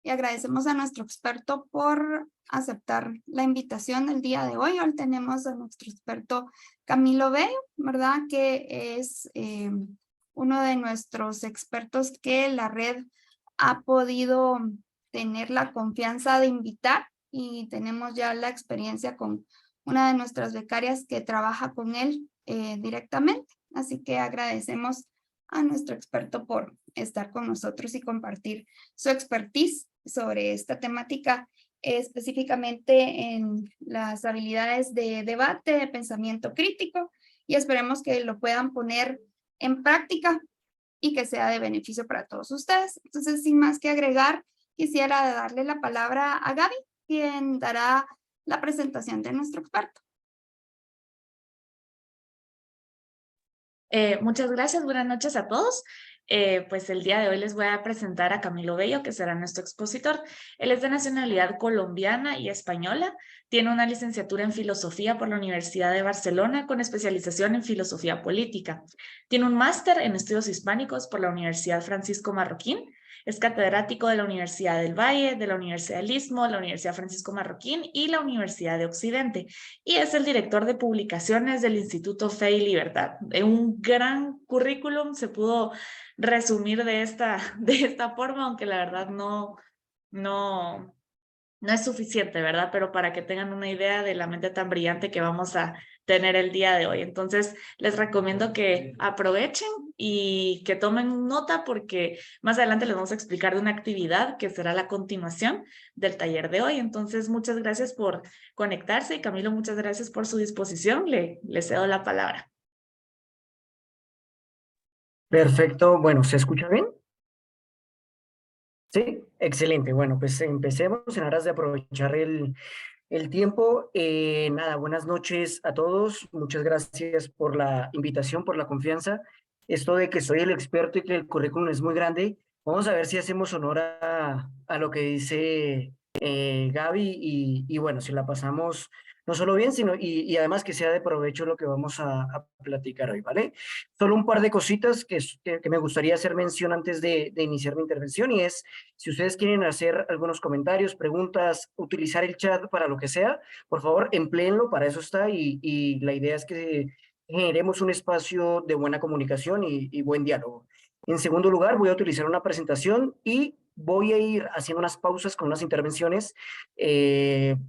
y agradecemos a nuestro experto por aceptar la invitación del día de hoy. Hoy tenemos a nuestro experto Camilo Bello, ¿verdad? Que es uno de nuestros expertos que la red ha podido tener la confianza de invitar, y tenemos ya la experiencia con una de nuestras becarias que trabaja con él directamente. Así que agradecemos a nuestro experto por estar con nosotros y compartir su expertise sobre esta temática, específicamente en las habilidades de debate, de pensamiento crítico, y esperemos que lo puedan poner en práctica y que sea de beneficio para todos ustedes. Entonces, sin más que agregar, quisiera darle la palabra a Gaby, quien dará la presentación de nuestro experto. Muchas gracias, buenas noches a todos. Pues el día de hoy les voy a presentar a Camilo Bello, que será nuestro expositor. Él es de nacionalidad colombiana y española. Tiene una licenciatura en filosofía por la Universidad de Barcelona con especialización en filosofía política. Tiene un máster en estudios hispánicos por la Universidad Francisco Marroquín. Es catedrático de la Universidad del Valle, de la Universidad del Istmo, la Universidad Francisco Marroquín y la Universidad de Occidente. Y es el director de publicaciones del Instituto Fe y Libertad. Un gran currículum se pudo resumir de esta forma, aunque la verdad no, no es suficiente, ¿verdad? Pero para que tengan una idea de la mente tan brillante que vamos a tener el día de hoy. Entonces, les recomiendo que aprovechen y que tomen nota porque más adelante les vamos a explicar de una actividad que será la continuación del taller de hoy. Entonces, muchas gracias por conectarse y Camilo, muchas gracias por su disposición. Le cedo la palabra. Perfecto, bueno, ¿se escucha bien? Sí, excelente. Bueno, pues empecemos en aras de aprovechar el tiempo. Nada, buenas noches a todos. Muchas gracias por la invitación, por la confianza. Esto de que soy el experto y que el currículum es muy grande, vamos a ver si hacemos honor a lo que dice Gaby y bueno, si la pasamos no solo bien, sino y además que sea de provecho lo que vamos a platicar hoy, ¿vale? Solo un par de cositas que me gustaría hacer mención antes de iniciar mi intervención y es, si ustedes quieren hacer algunos comentarios, preguntas, utilizar el chat para lo que sea, por favor, empleenlo, para eso está y la idea es que generemos un espacio de buena comunicación y buen diálogo. En segundo lugar, voy a utilizar una presentación y voy a ir haciendo unas pausas con unas intervenciones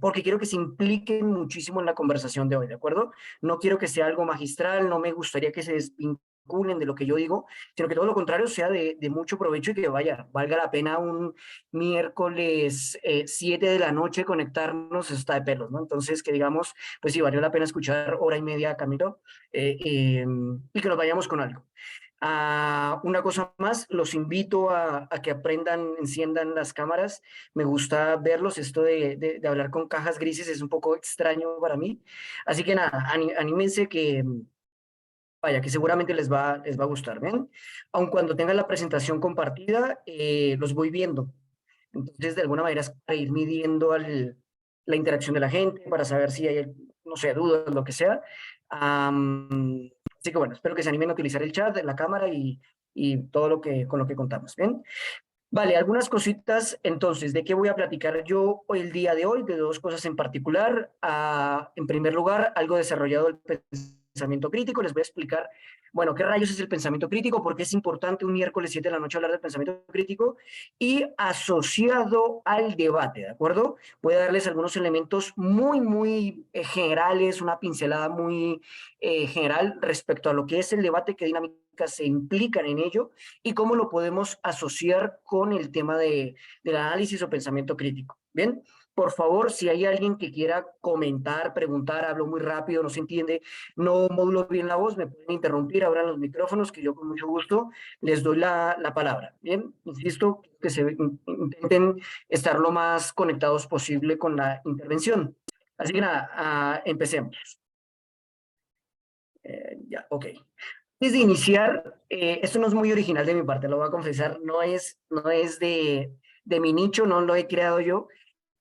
porque quiero que se impliquen muchísimo en la conversación de hoy, ¿de acuerdo? No quiero que sea algo magistral, no me gustaría que se desvinculen de lo que yo digo, sino que todo lo contrario sea de mucho provecho y que valga la pena un miércoles 7 de la noche conectarnos, está de pelos, ¿no? Entonces, que digamos, pues sí, valió la pena escuchar hora y media, Camilo, y que nos vayamos con algo. Una cosa más, los invito a que aprendan, enciendan las cámaras. Me gusta verlos, esto de hablar con cajas grises es un poco extraño para mí. Así que nada, anímense que, vaya, que seguramente les va a gustar, ¿ven? Aun cuando tengan la presentación compartida, los voy viendo. Entonces, de alguna manera es para ir midiendo la interacción de la gente, para saber si hay, no sé, dudas, lo que sea. Así que bueno, espero que se animen a utilizar el chat, la cámara y todo lo que, con lo que contamos, ¿bien? Vale, algunas cositas. Entonces, ¿de qué voy a platicar yo hoy, el día de hoy? De dos cosas en particular. En primer lugar, algo desarrollado del pensamiento crítico. Les voy a explicar, bueno, qué rayos es el pensamiento crítico, por qué es importante un miércoles 7 de la noche hablar del pensamiento crítico y asociado al debate, ¿de acuerdo? Voy a darles algunos elementos muy generales, una pincelada muy general respecto a lo que es el debate, qué dinámicas se implican en ello y cómo lo podemos asociar con el tema del análisis o pensamiento crítico. Bien, por favor, si hay alguien que quiera comentar, preguntar, hablo muy rápido, no se entiende, no modulo bien la voz, me pueden interrumpir, abran los micrófonos, que yo con mucho gusto les doy la palabra. Bien, insisto, que intenten estar lo más conectados posible con la intervención. Así que nada, empecemos. Ya, ok. Antes de iniciar, esto no es muy original de mi parte, lo voy a confesar, no es de mi nicho, no lo he creado yo,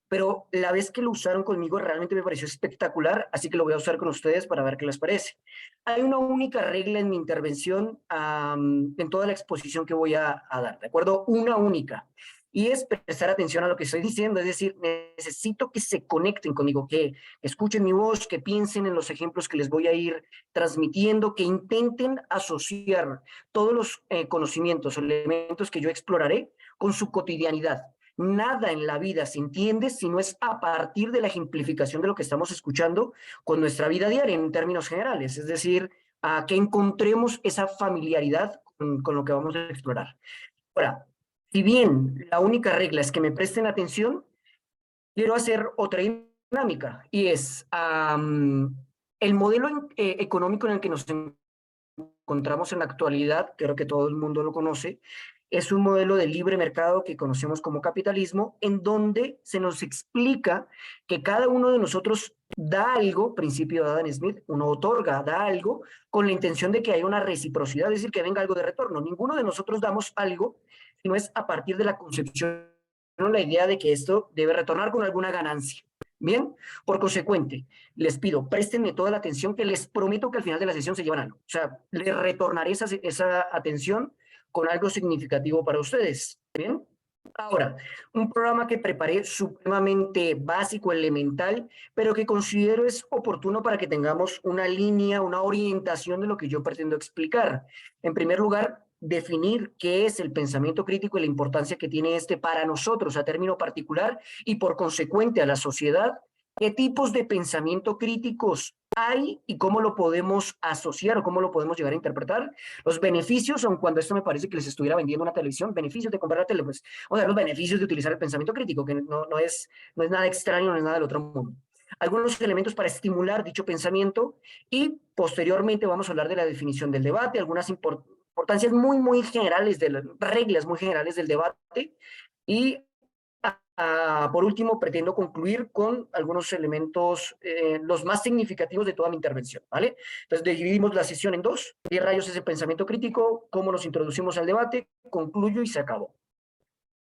pero la vez que lo usaron conmigo realmente me pareció espectacular, así que lo voy a usar con ustedes para ver qué les parece. Hay una única regla en mi intervención, en toda la exposición que voy a dar, ¿de acuerdo? Una única. y es prestar atención a lo que estoy diciendo, es decir, necesito que se conecten conmigo, que escuchen mi voz, que piensen en los ejemplos que les voy a ir transmitiendo, que intenten asociar todos los conocimientos o elementos que yo exploraré con su cotidianidad. Nada en la vida se entiende si no es a partir de la ejemplificación de lo que estamos escuchando con nuestra vida diaria en términos generales, es decir, a que encontremos esa familiaridad con lo que vamos a explorar. Ahora, si bien la única regla es que me presten atención, quiero hacer otra dinámica y es el modelo económico en el que nos encontramos en la actualidad, creo que todo el mundo lo conoce, es un modelo de libre mercado que conocemos como capitalismo, en donde se nos explica que cada uno de nosotros da algo, principio de Adam Smith, uno otorga, da algo, con la intención de que haya una reciprocidad, es decir, que venga algo de retorno. Ninguno de nosotros damos algo, sino es a partir de la concepción, la idea de que esto debe retornar con alguna ganancia. Bien, por consecuente, les pido, préstenme toda la atención, que les prometo que al final de la sesión se llevan algo. O sea, les retornaré esa atención con algo significativo para ustedes. Bien. Ahora, un programa que preparé supremamente básico, elemental, pero que considero es oportuno para que tengamos una línea, una orientación de lo que yo pretendo explicar. En primer lugar, definir qué es el pensamiento crítico y la importancia que tiene este para nosotros a término particular y por consecuente a la sociedad. ¿Qué tipos de pensamiento críticos hay y cómo lo podemos asociar o cómo lo podemos llegar a interpretar? Los beneficios, aun cuando esto me parece que les estuviera vendiendo una televisión, beneficios de comprar la tele, pues, o sea, los beneficios de utilizar el pensamiento crítico, que no es nada extraño, no es nada del otro mundo. Algunos elementos para estimular dicho pensamiento y posteriormente vamos a hablar de la definición del debate, algunas importancias muy generales, de las reglas muy generales del debate y por último, pretendo concluir con algunos elementos, los más significativos de toda mi intervención, ¿vale? Entonces, dividimos la sesión en dos. ¿Qué rayos es el pensamiento crítico? ¿Cómo nos introducimos al debate? Concluyo y se acabó.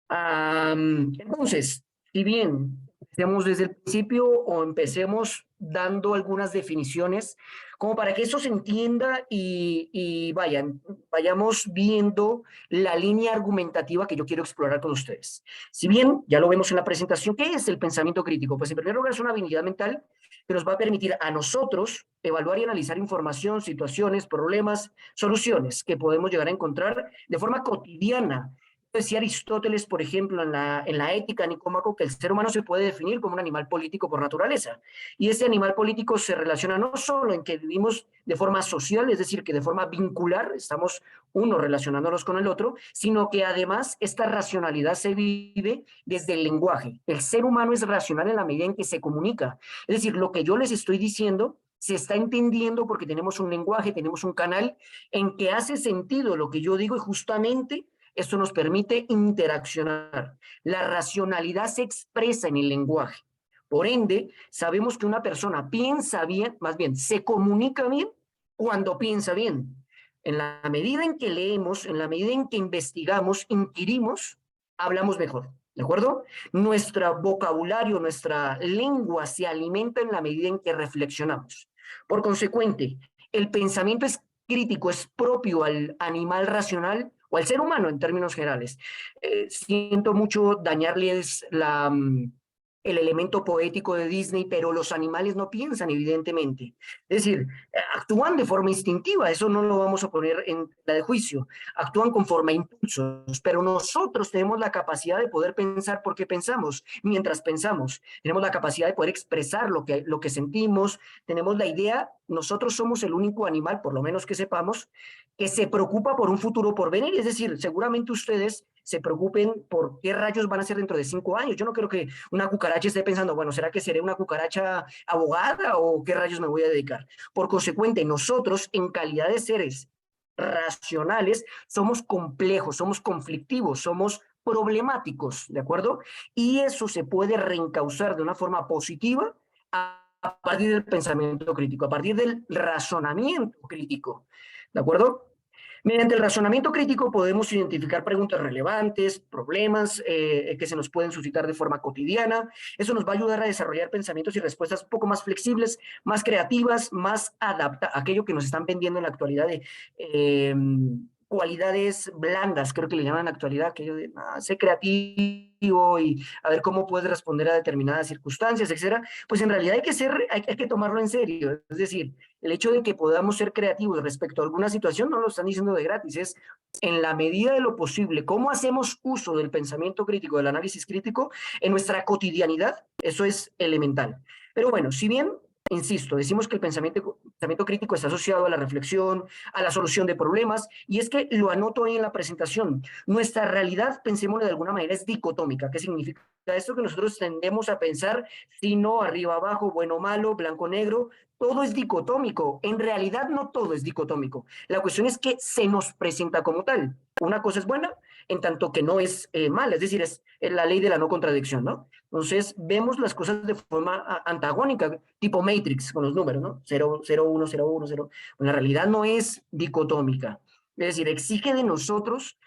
Entonces, si bien empecemos desde el principio o empecemos dando algunas definiciones, como para que eso se entienda y vayamos viendo la línea argumentativa que yo quiero explorar con ustedes. Si bien ya lo vemos en la presentación, ¿qué es el pensamiento crítico? Pues en primer lugar es una habilidad mental que nos va a permitir a nosotros evaluar y analizar información, situaciones, problemas, soluciones que podemos llegar a encontrar de forma cotidiana. Decía Aristóteles, por ejemplo, en la Ética Nicómaco, que el ser humano se puede definir como un animal político por naturaleza. Y ese animal político se relaciona no solo en que vivimos de forma social, es decir, que de forma vincular, estamos uno relacionándonos con el otro, sino que además esta racionalidad se vive desde el lenguaje. El ser humano es racional en la medida en que se comunica. Es decir, lo que yo les estoy diciendo se está entendiendo porque tenemos un lenguaje, tenemos un canal en que hace sentido lo que yo digo y justamente esto nos permite interaccionar. La racionalidad se expresa en el lenguaje. Por ende, sabemos que una persona piensa bien, más bien, se comunica bien cuando piensa bien. En la medida en que leemos, en la medida en que investigamos, inquirimos, hablamos mejor. ¿De acuerdo? Nuestro vocabulario, nuestra lengua se alimenta en la medida en que reflexionamos. Por consecuente, el pensamiento es crítico, es propio al animal racional o al ser humano en términos generales. Siento mucho dañarles el elemento poético de Disney, pero los animales no piensan, evidentemente. Es decir, actúan de forma instintiva, eso no lo vamos a poner en la de juicio, actúan conforme a impulsos, pero nosotros tenemos la capacidad de poder pensar porque pensamos, mientras pensamos, tenemos la capacidad de poder expresar lo que sentimos, tenemos la idea, nosotros somos el único animal, por lo menos que sepamos, que se preocupa por un futuro por venir, es decir, seguramente ustedes se preocupen por qué rayos van a ser dentro de 5 años. Yo no creo que una cucaracha esté pensando, bueno, ¿será que seré una cucaracha abogada o qué rayos me voy a dedicar? Por consecuente, nosotros en calidad de seres racionales somos complejos, somos conflictivos, somos problemáticos, ¿de acuerdo? Y eso se puede reencauzar de una forma positiva a partir del pensamiento crítico, a partir del razonamiento crítico, ¿de acuerdo? Mediante el razonamiento crítico podemos identificar preguntas relevantes, problemas que se nos pueden suscitar de forma cotidiana. Eso nos va a ayudar a desarrollar pensamientos y respuestas un poco más flexibles, más creativas, más adaptadas, aquello que nos están vendiendo en la actualidad cualidades blandas, creo que le llaman en la actualidad, que yo de, sé creativo y a ver cómo puedes responder a determinadas circunstancias, etcétera, pues en realidad hay que tomarlo en serio. Es decir, el hecho de que podamos ser creativos respecto a alguna situación no lo están diciendo de gratis, es en la medida de lo posible, cómo hacemos uso del pensamiento crítico, del análisis crítico en nuestra cotidianidad, eso es elemental. Pero bueno, si bien insisto, decimos que el pensamiento crítico está asociado a la reflexión, a la solución de problemas, y es que lo anoto ahí en la presentación. Nuestra realidad, pensémoslo de alguna manera, es dicotómica. ¿Qué significa esto? Que nosotros tendemos a pensar si no, arriba, abajo, bueno, malo, blanco, negro. Todo es dicotómico. En realidad no todo es dicotómico. La cuestión es que se nos presenta como tal. Una cosa es buena, en tanto que no es mala, es decir, es la ley de la no contradicción, ¿no? Entonces, vemos las cosas de forma antagónica, tipo Matrix, con los números, ¿no? 0, 0, 1, 0, 1, 0. Bueno, la realidad no es dicotómica. Es decir, exige de nosotros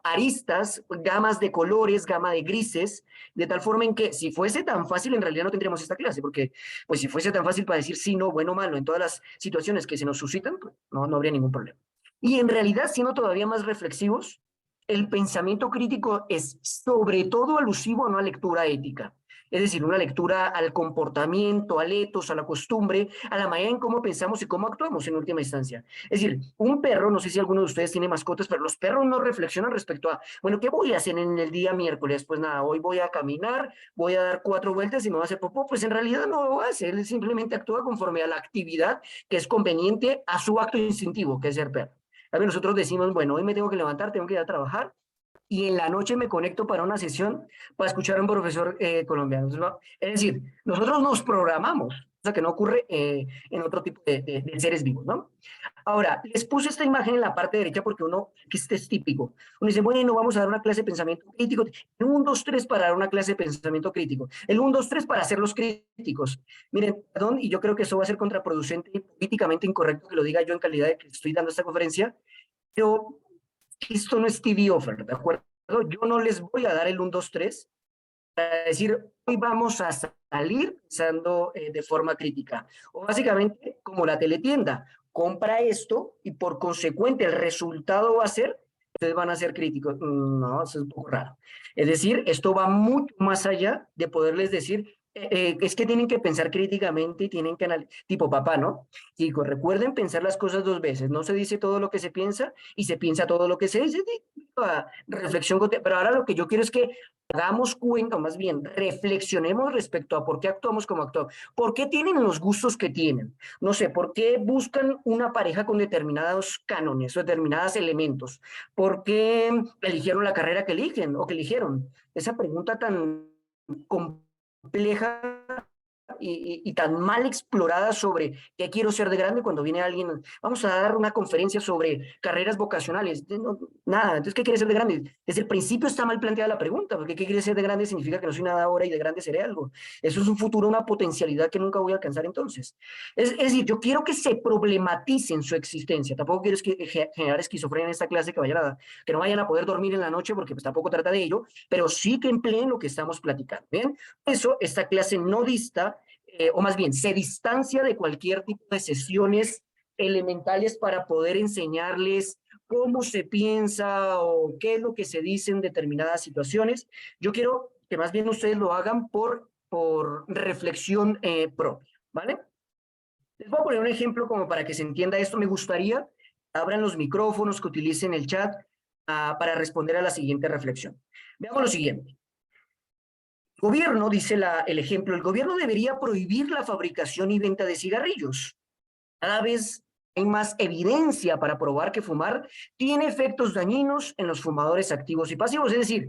aristas, gamas de colores, gama de grises, de tal forma en que si fuese tan fácil, en realidad no tendríamos esta clase, porque pues si fuese tan fácil para decir sí, no, bueno, malo, en todas las situaciones que se nos suscitan, pues, no habría ningún problema. Y en realidad, siendo todavía más reflexivos, el pensamiento crítico es sobre todo alusivo a una lectura ética, es decir, una lectura al comportamiento, al etos, a la costumbre, a la manera en cómo pensamos y cómo actuamos en última instancia. Es decir, un perro, no sé si alguno de ustedes tiene mascotas, pero los perros no reflexionan respecto a, bueno, ¿qué voy a hacer en el día miércoles? Pues nada, hoy voy a caminar, voy a dar 4 vueltas y me voy a hacer popó. Pues en realidad no lo hace, él simplemente actúa conforme a la actividad que es conveniente a su acto instintivo, que es ser perro. A ver, nosotros decimos, bueno, hoy me tengo que levantar, tengo que ir a trabajar, y en la noche me conecto para una sesión para escuchar a un profesor colombiano. Es decir, nosotros nos programamos, o sea que no ocurre en otro tipo de seres vivos, ¿no? Ahora, les puse esta imagen en la parte derecha porque que este es típico. Uno dice, bueno, vamos a dar una clase de pensamiento crítico. El 1, 2, 3 para dar una clase de pensamiento crítico. El 1, 2, 3 para hacer los críticos. Miren, perdón, y yo creo que eso va a ser contraproducente y políticamente incorrecto que lo diga yo en calidad de que estoy dando esta conferencia, pero esto no es TV offer, ¿de acuerdo? Yo no les voy a dar el 1, 2, 3 para decir, hoy vamos a salir pensando de forma crítica. O básicamente, como la teletienda, compra esto y por consecuente el resultado va a ser, ustedes van a ser críticos. No, eso es un poco raro. Es decir, esto va mucho más allá de poderles decir, es que tienen que pensar críticamente y tienen que analizar, tipo papá, ¿no? Chicos, recuerden pensar las cosas 2 veces. No se dice todo lo que se piensa y se piensa todo lo que se dice. Reflexión, pero ahora lo que yo quiero es que hagamos cuenta, o más bien, reflexionemos respecto a por qué actuamos como actuamos, por qué tienen los gustos que tienen, no sé, por qué buscan una pareja con determinados cánones o determinados elementos, por qué eligieron la carrera que eligen o que eligieron. Esa pregunta tan compleja y tan mal explorada sobre qué quiero ser de grande cuando viene alguien, vamos a dar una conferencia sobre carreras vocacionales, no, nada, entonces ¿qué quiere ser de grande? Desde el principio está mal planteada la pregunta, porque qué quiere ser de grande significa que no soy nada ahora y de grande seré algo. Eso es un futuro, una potencialidad que nunca voy a alcanzar entonces. Es decir, yo quiero que se problematicen su existencia, tampoco quiero generar esquizofrenia en esta clase que no vayan a poder dormir en la noche porque pues tampoco trata de ello, pero sí que empleen lo que estamos platicando, ¿bien? Por eso esta clase no dista o más bien se distancia de cualquier tipo de sesiones elementales para poder enseñarles cómo se piensa o qué es lo que se dice en determinadas situaciones. Yo quiero que más bien ustedes lo hagan por reflexión propia, ¿vale? Les voy a poner un ejemplo como para que se entienda esto. Me gustaría que abran los micrófonos, que utilicen el chat para responder a la siguiente reflexión. Veamos lo siguiente. Gobierno, dice el ejemplo, el gobierno debería prohibir la fabricación y venta de cigarrillos. Cada vez hay más evidencia para probar que fumar tiene efectos dañinos en los fumadores activos y pasivos. Es decir,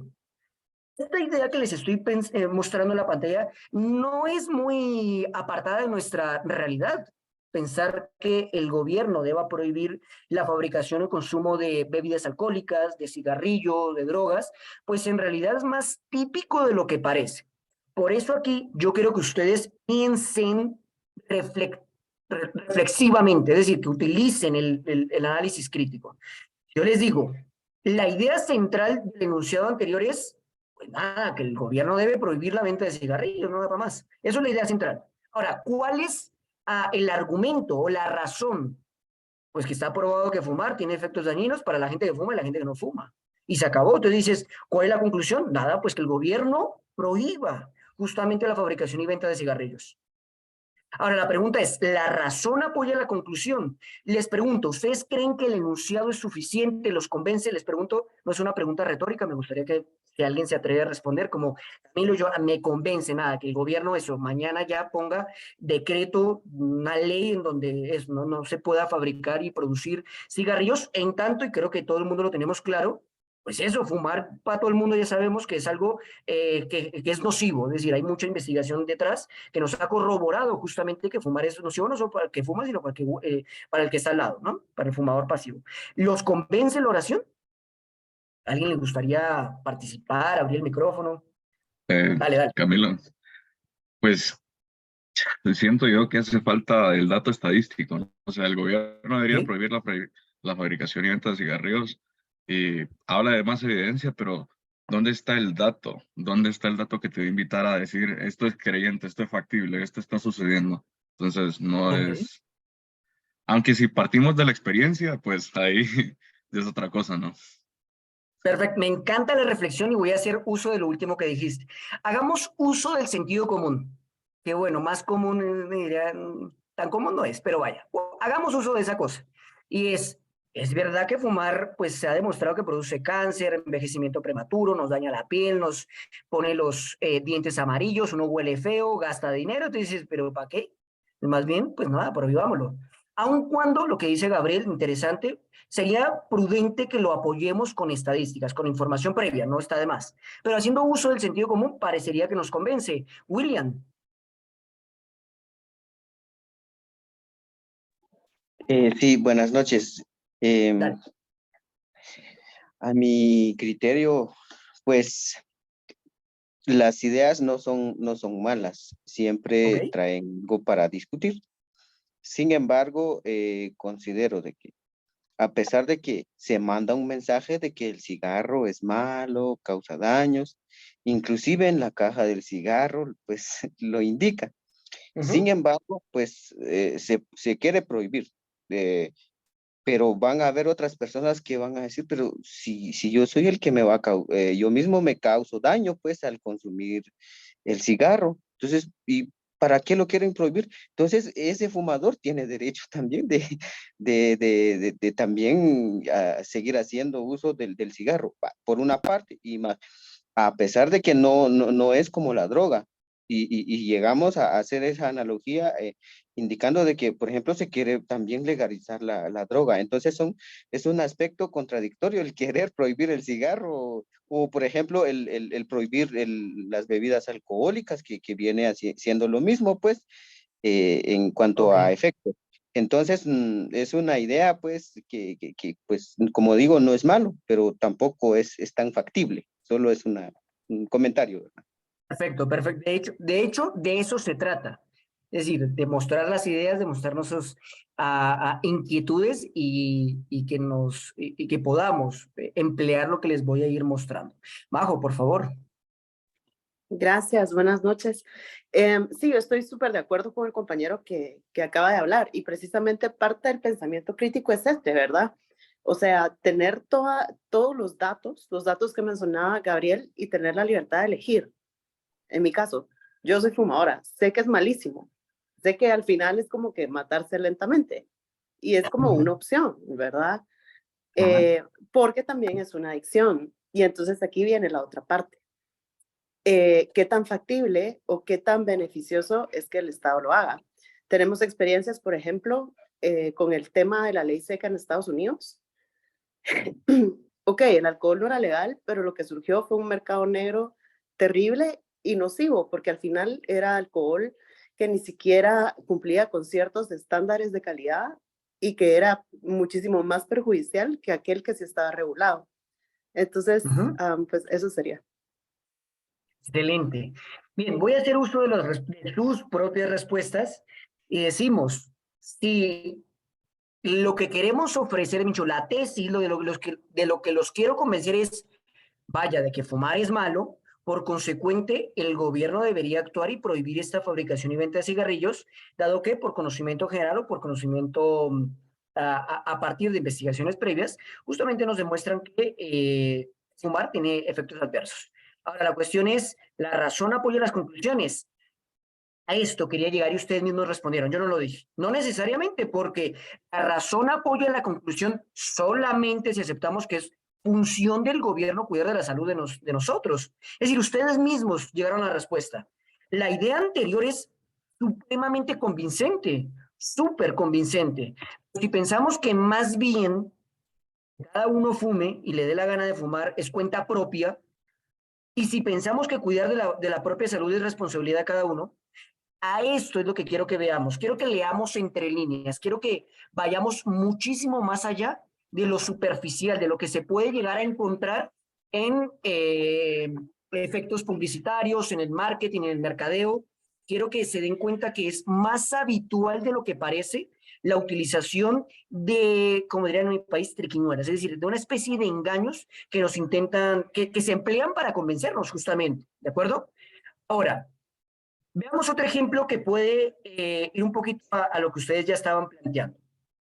esta idea que les estoy mostrando en la pantalla no es muy apartada de nuestra realidad. Pensar que el gobierno deba prohibir la fabricación o consumo de bebidas alcohólicas, de cigarrillos, de drogas, pues en realidad es más típico de lo que parece. Por eso aquí yo quiero que ustedes piensen reflexivamente, es decir, que utilicen el análisis crítico. Yo les digo, la idea central del enunciado anterior es, pues nada, que el gobierno debe prohibir la venta de cigarrillos, no nada más. Eso es la idea central. Ahora, ¿cuál es el argumento o la razón Pues que está probado que fumar tiene efectos dañinos para la gente que fuma y la gente que no fuma. Y se acabó. Entonces dices, ¿cuál es la conclusión? Nada, pues que el gobierno prohíba justamente la fabricación y venta de cigarrillos. Ahora, la pregunta es, ¿la razón apoya la conclusión? Les pregunto, ¿ustedes creen que el enunciado es suficiente? ¿Los convence? Les pregunto, no es una pregunta retórica, me gustaría que alguien se atreva a responder, como Camilo, yo me convence nada, que el gobierno eso, mañana ya ponga decreto, una ley en donde no se pueda fabricar y producir cigarrillos, en tanto, y creo que todo el mundo lo tenemos claro, pues eso, fumar para todo el mundo ya sabemos que es algo que es nocivo, es decir, hay mucha investigación detrás que nos ha corroborado justamente que fumar es nocivo no solo para el que fuma, sino para el que está al lado, ¿no? Para el fumador pasivo. ¿Los convence la oración? ¿A alguien le gustaría participar, abrir el micrófono? Dale, dale. Camilo, pues siento yo que hace falta el dato estadístico, ¿no? O sea, el gobierno debería ¿Sí? prohibir la fabricación y venta de cigarrillos y habla de más evidencia, pero ¿dónde está el dato? ¿Dónde está el dato que te va a invitar a decir esto es creyente, esto es factible, esto está sucediendo? Entonces, no Okay. es... Aunque si partimos de la experiencia, pues ahí es otra cosa, ¿no? Perfecto, me encanta la reflexión y voy a hacer uso de lo último que dijiste. Hagamos uso del sentido común, que bueno, más común, me diría, tan común no es, pero vaya, hagamos uso de esa cosa. Y es verdad que fumar, pues se ha demostrado que produce cáncer, envejecimiento prematuro, nos daña la piel, nos pone los dientes amarillos, uno huele feo, gasta dinero, tú dices, pero ¿para qué? Más bien, pues nada, prohibámoslo. Aun cuando lo que dice Gabriel, interesante, sería prudente que lo apoyemos con estadísticas, con información previa, no está de más. Pero haciendo uso del sentido común, parecería que nos convence. William. Sí, buenas noches. Em, Dale. a mi criterio, pues las ideas no son malas, Ok. siempre traen algo para discutir. Sin embargo, considero de que a pesar de que se manda un mensaje de que el cigarro es malo, causa daños, inclusive en la caja del cigarro, pues lo indica. Sin Ujú. embargo, pues se quiere prohibir. Pero van a haber otras personas que van a decir, pero si yo soy el que yo mismo me causo daño, pues, al consumir el cigarro. Entonces, ¿y para qué lo quieren prohibir? Entonces, ese fumador tiene derecho también de también seguir haciendo uso del cigarro, por una parte, y más, a pesar de que no es como la droga. Y llegamos a hacer esa analogía indicando de que, por ejemplo, se quiere también legalizar la droga. Entonces es un aspecto contradictorio el querer prohibir el cigarro o por ejemplo, el prohibir las bebidas alcohólicas, que viene siendo lo mismo, pues, en cuanto Ok. a efecto. Entonces, es una idea, pues, pues, como digo, no es malo, pero tampoco es tan factible. Solo es un comentario. Perfecto, perfecto. De hecho, de eso se trata. Es decir, de mostrar las ideas, de mostrar nuestras inquietudes y que podamos emplear lo que les voy a ir mostrando. Majo, por favor. Gracias, buenas noches. Sí, yo estoy súper de acuerdo con el compañero que acaba de hablar y precisamente parte del pensamiento crítico es este, ¿verdad? O sea, tener todos los datos que mencionaba Gabriel y tener la libertad de elegir. En mi caso, yo soy fumadora, sé que es malísimo, sé que al final es como que matarse lentamente y es como una Ujú. opción, ¿verdad? Ajá. Porque también es una adicción y entonces aquí viene la otra parte. ¿Qué tan factible o qué tan beneficioso es que el Estado lo haga? Tenemos experiencias, por ejemplo, con el tema de la ley seca en Estados Unidos. Ok, el alcohol no era legal, pero lo que surgió fue un mercado negro terrible y nocivo, porque al final era alcohol que ni siquiera cumplía con ciertos estándares de calidad y que era muchísimo más perjudicial que aquel que sí estaba regulado. Entonces, Ujú. pues eso sería. Excelente. Bien, voy a hacer uso de sus propias respuestas y decimos, si lo que queremos ofrecer, Micho, la tesis, de lo que los quiero convencer es, vaya, de que fumar es malo, por consecuente, el gobierno debería actuar y prohibir esta fabricación y venta de cigarrillos, dado que por conocimiento general o por conocimiento a partir de investigaciones previas, justamente nos demuestran que fumar tiene efectos adversos. Ahora, la cuestión es, ¿la razón apoya las conclusiones? A esto quería llegar y ustedes mismos respondieron, yo no lo dije. No necesariamente, porque la razón apoya la conclusión solamente si aceptamos que es función del gobierno cuidar de la salud de nosotros. Es decir, ustedes mismos llegaron a la respuesta. La idea anterior es supremamente convincente, súper convincente. Si pensamos que más bien cada uno fume y le dé la gana de fumar es cuenta propia, y si pensamos que cuidar de la propia salud es responsabilidad de cada uno, a esto es lo que quiero que veamos. Quiero que leamos entre líneas. Quiero que vayamos muchísimo más allá de lo superficial, de lo que se puede llegar a encontrar en efectos publicitarios, en el marketing, en el mercadeo. Quiero que se den cuenta que es más habitual de lo que parece la utilización de, como dirían en mi país, triquiñuelas, es decir, de una especie de engaños que nos intentan, que se emplean para convencernos justamente, ¿de acuerdo? Ahora, veamos otro ejemplo que puede ir un poquito a lo que ustedes ya estaban planteando.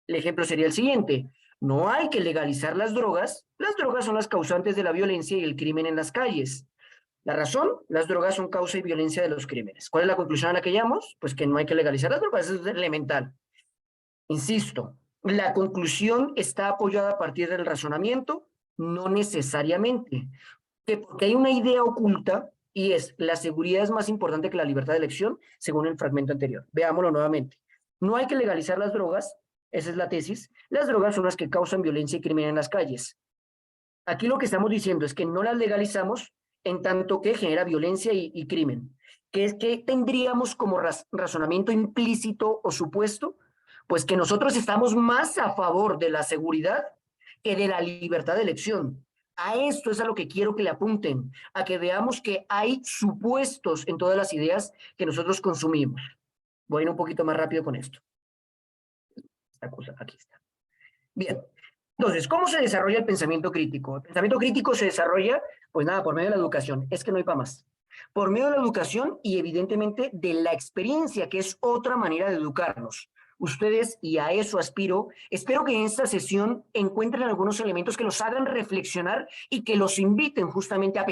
El ejemplo sería el siguiente. No hay que legalizar las drogas. Las drogas son las causantes de la violencia y el crimen en las calles. La razón, las drogas son causa y violencia de los crímenes. ¿Cuál es la conclusión a la que llegamos? Pues que no hay que legalizar las drogas, eso es elemental. Insisto, la conclusión está apoyada a partir del razonamiento, no necesariamente. Porque hay una idea oculta y es la seguridad es más importante que la libertad de elección, según el fragmento anterior. Veámoslo nuevamente. No hay que legalizar las drogas, esa es la tesis. Las drogas son las que causan violencia y crimen en las calles. Aquí lo que estamos diciendo es que no las legalizamos en tanto que genera violencia y crimen. ¿Qué es que tendríamos como razonamiento implícito o supuesto? Pues que nosotros estamos más a favor de la seguridad que de la libertad de elección. A esto es a lo que quiero que le apunten, a que veamos que hay supuestos en todas las ideas que nosotros consumimos. Voy a ir un poquito más rápido con esto. Esta cosa, aquí está. Bien, entonces, ¿cómo se desarrolla el pensamiento crítico? El pensamiento crítico se desarrolla, pues nada, por medio de la educación. Es que no hay para más. Por medio de la educación y evidentemente de la experiencia, que es otra manera de educarnos. Ustedes, y a eso aspiro, espero que en esta sesión encuentren algunos elementos que los hagan reflexionar y que los inviten justamente a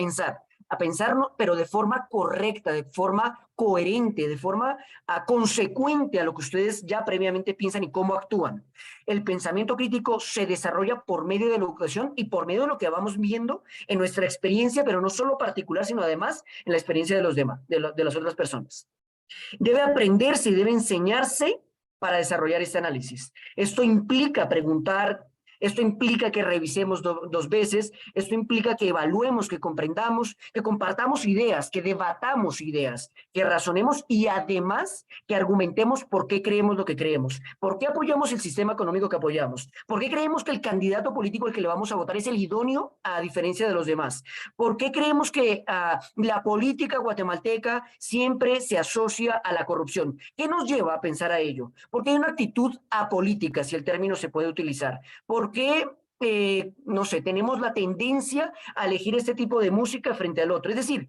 pensarlo, pero de forma correcta, de forma coherente, de forma consecuente a lo que ustedes ya previamente piensan y cómo actúan. El pensamiento crítico se desarrolla por medio de la educación y por medio de lo que vamos viendo en nuestra experiencia, pero no solo particular, sino además en la experiencia de los demás, de las otras personas. Debe aprenderse y debe enseñarse para desarrollar este análisis. Esto implica preguntar, esto implica que revisemos dos veces, esto implica que evaluemos, que comprendamos, que compartamos ideas, que debatamos ideas, que razonemos y además que argumentemos por qué creemos lo que creemos, por qué apoyamos el sistema económico que apoyamos, por qué creemos que el candidato político al que le vamos a votar es el idóneo a diferencia de los demás, por qué creemos que la política guatemalteca siempre se asocia a la corrupción. ¿Qué nos lleva a pensar a ello? Porque hay una actitud apolítica, si el término se puede utilizar. ¿Por qué, no sé, tenemos la tendencia a elegir este tipo de música frente al otro? Es decir,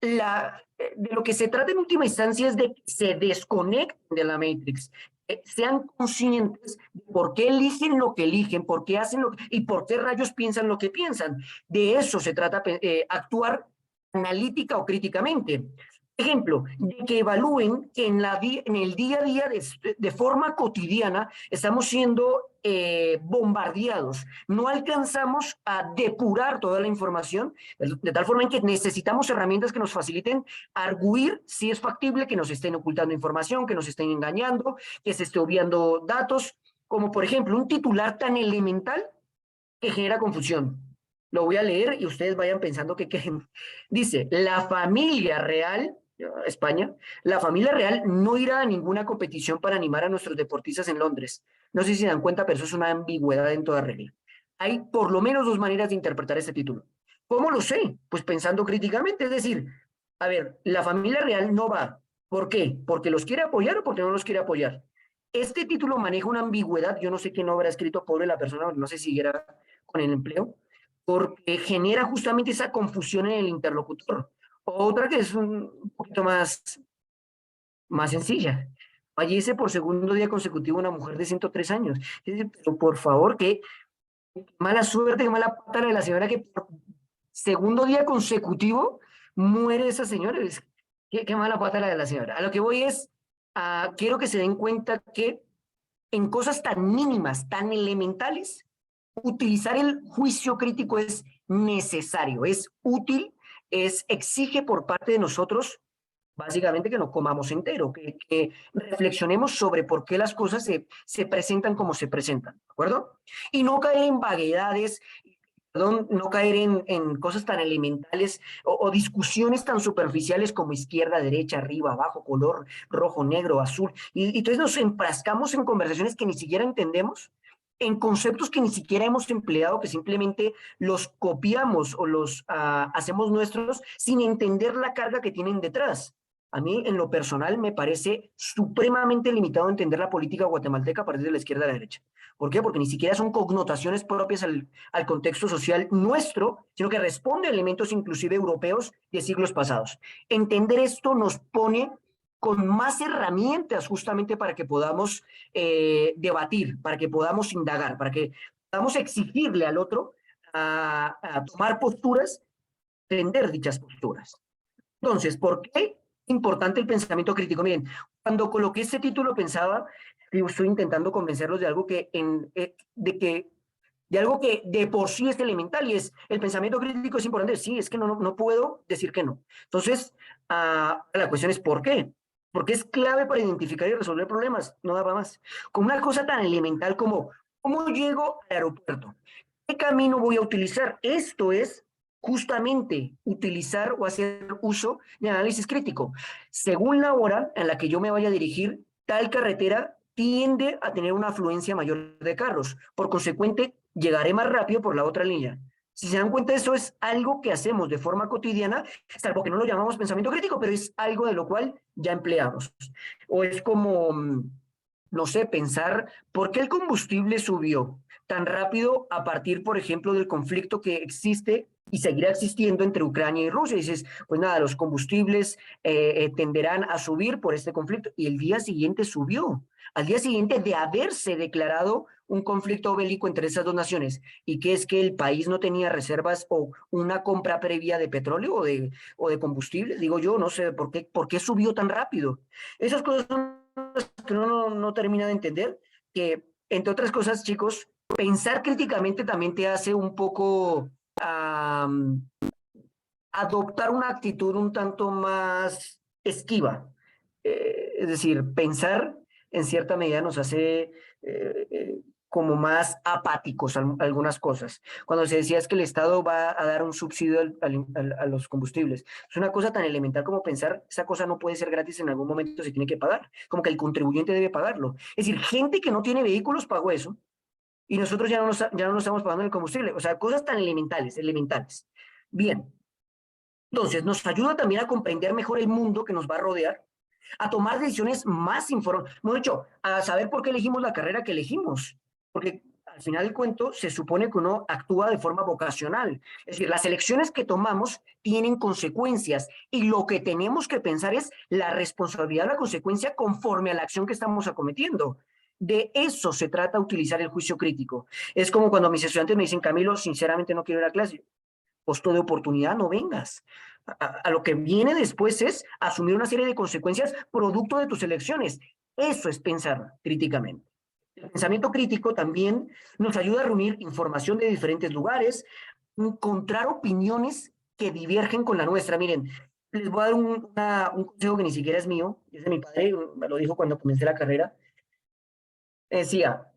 de lo que se trata en última instancia es de que se desconecten de la Matrix, sean conscientes de por qué eligen lo que eligen, por qué hacen lo que, y por qué rayos piensan lo que piensan. De eso se trata, actuar analítica o críticamente. Ejemplo, de que evalúen que en el día a día de forma cotidiana estamos siendo bombardeados. No alcanzamos a depurar toda la información, de tal forma en que necesitamos herramientas que nos faciliten arguir si es factible que nos estén ocultando información, que nos estén engañando, que se esté obviando datos, como por ejemplo un titular tan elemental que genera confusión. Lo voy a leer y ustedes vayan pensando que dice, la familia real, España, la familia real no irá a ninguna competición para animar a nuestros deportistas en Londres. No sé si se dan cuenta, pero eso es una ambigüedad en toda regla. Hay por lo menos dos maneras de interpretar este título. ¿Cómo lo sé? Pues pensando críticamente, es decir, a ver, la familia real no va. ¿Por qué? ¿Porque los quiere apoyar o porque no los quiere apoyar? Este título maneja una ambigüedad, yo no sé quién lo habrá escrito, pobre la persona, no sé si siguiera con el empleo, porque genera justamente esa confusión en el interlocutor. Otra que es un poquito más sencilla. Fallece por segundo día consecutivo una mujer de 103 años. Pero por favor, qué mala suerte, qué mala pata la de la señora que por segundo día consecutivo muere esa señora. Qué mala pata la de la señora. A lo que voy es, quiero que se den cuenta que en cosas tan mínimas, tan elementales, utilizar el juicio crítico es necesario, es útil, exige por parte de nosotros básicamente que no comamos entero, que reflexionemos sobre por qué las cosas se presentan como se presentan, ¿de acuerdo? Y no caer en vaguedades, perdón, no caer en cosas tan elementales o discusiones tan superficiales como izquierda, derecha, arriba, abajo, color rojo, negro, azul. Y entonces nos enfrascamos en conversaciones que ni siquiera entendemos, en conceptos que ni siquiera hemos empleado, que simplemente los copiamos o los hacemos nuestros sin entender la carga que tienen detrás. A mí, en lo personal, me parece supremamente limitado entender la política guatemalteca a partir de la izquierda a la derecha. ¿Por qué? Porque ni siquiera son connotaciones propias al contexto social nuestro, sino que responde a elementos inclusive europeos de siglos pasados. Entender esto nos pone con más herramientas justamente para que podamos debatir, para que podamos indagar, para que podamos exigirle al otro a tomar posturas, defender dichas posturas. Entonces, ¿por qué es importante el pensamiento crítico? Miren, cuando coloqué este título pensaba, digo, estoy intentando convencerlos de algo de algo que de por sí es elemental y es el pensamiento crítico es importante. Sí, es que no puedo decir que no. Entonces, la cuestión es ¿por qué? Porque es clave para identificar y resolver problemas, no da para más. Con una cosa tan elemental como ¿cómo llego al aeropuerto? ¿Qué camino voy a utilizar? Esto es justamente utilizar o hacer uso de análisis crítico. Según la hora en la que yo me vaya a dirigir, tal carretera tiende a tener una afluencia mayor de carros. Por consecuente, llegaré más rápido por la otra línea. Si se dan cuenta, eso es algo que hacemos de forma cotidiana, salvo que no lo llamamos pensamiento crítico, pero es algo de lo cual ya empleamos. O es como, no sé, pensar por qué el combustible subió tan rápido a partir, por ejemplo, del conflicto que existe y seguirá existiendo entre Ucrania y Rusia. Y dices, pues nada, los combustibles tenderán a subir por este conflicto. Y el día siguiente subió. Al día siguiente de haberse declarado un conflicto bélico entre esas dos naciones. Y que es que el país no tenía reservas o una compra previa de petróleo o de combustible. Digo yo, no sé por qué subió tan rápido. Esas cosas son las que uno no termina de entender. Que, entre otras cosas, chicos, pensar críticamente también te hace un poco adoptar una actitud un tanto más esquiva. Es decir, pensar en cierta medida nos hace como más apáticos a algunas cosas. Cuando se decía es que el Estado va a dar un subsidio a los combustibles, es una cosa tan elemental como pensar, esa cosa no puede ser gratis, en algún momento se tiene que pagar, como que el contribuyente debe pagarlo. Es decir, gente que no tiene vehículos pagó eso, y nosotros ya no estamos pagando el combustible. O sea, cosas tan elementales. Bien, entonces nos ayuda también a comprender mejor el mundo que nos va a rodear, a tomar decisiones más informadas, hemos dicho, a saber por qué elegimos la carrera que elegimos, porque al final del cuento se supone que uno actúa de forma vocacional, es decir, las elecciones que tomamos tienen consecuencias y lo que tenemos que pensar es la responsabilidad de la consecuencia conforme a la acción que estamos acometiendo. De eso se trata utilizar el juicio crítico. Es como cuando mis estudiantes me dicen, Camilo, sinceramente no quiero ir a clase. Costo de oportunidad, no vengas. A lo que viene después es asumir una serie de consecuencias producto de tus elecciones. Eso es pensar críticamente. El pensamiento crítico también nos ayuda a reunir información de diferentes lugares, encontrar opiniones que divergen con la nuestra. Miren, les voy a dar un consejo que ni siquiera es mío, es de mi padre, me lo dijo cuando comencé la carrera. Decía,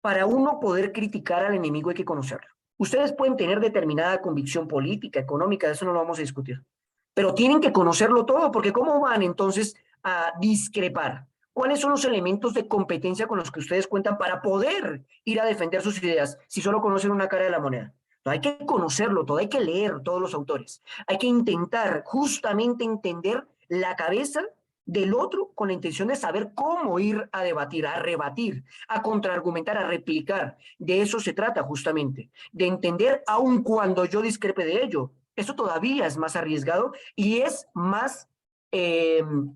para uno poder criticar al enemigo hay que conocerlo. Ustedes pueden tener determinada convicción política, económica, de eso no lo vamos a discutir, pero tienen que conocerlo todo, porque ¿cómo van entonces a discrepar? ¿Cuáles son los elementos de competencia con los que ustedes cuentan para poder ir a defender sus ideas si solo conocen una cara de la moneda? No, hay que conocerlo todo, hay que leer todos los autores, hay que intentar justamente entender la cabeza del otro con la intención de saber cómo ir a debatir, a rebatir, a contraargumentar, a replicar. De eso se trata justamente, de entender aun cuando yo discrepe de ello. Eso todavía es más arriesgado y es más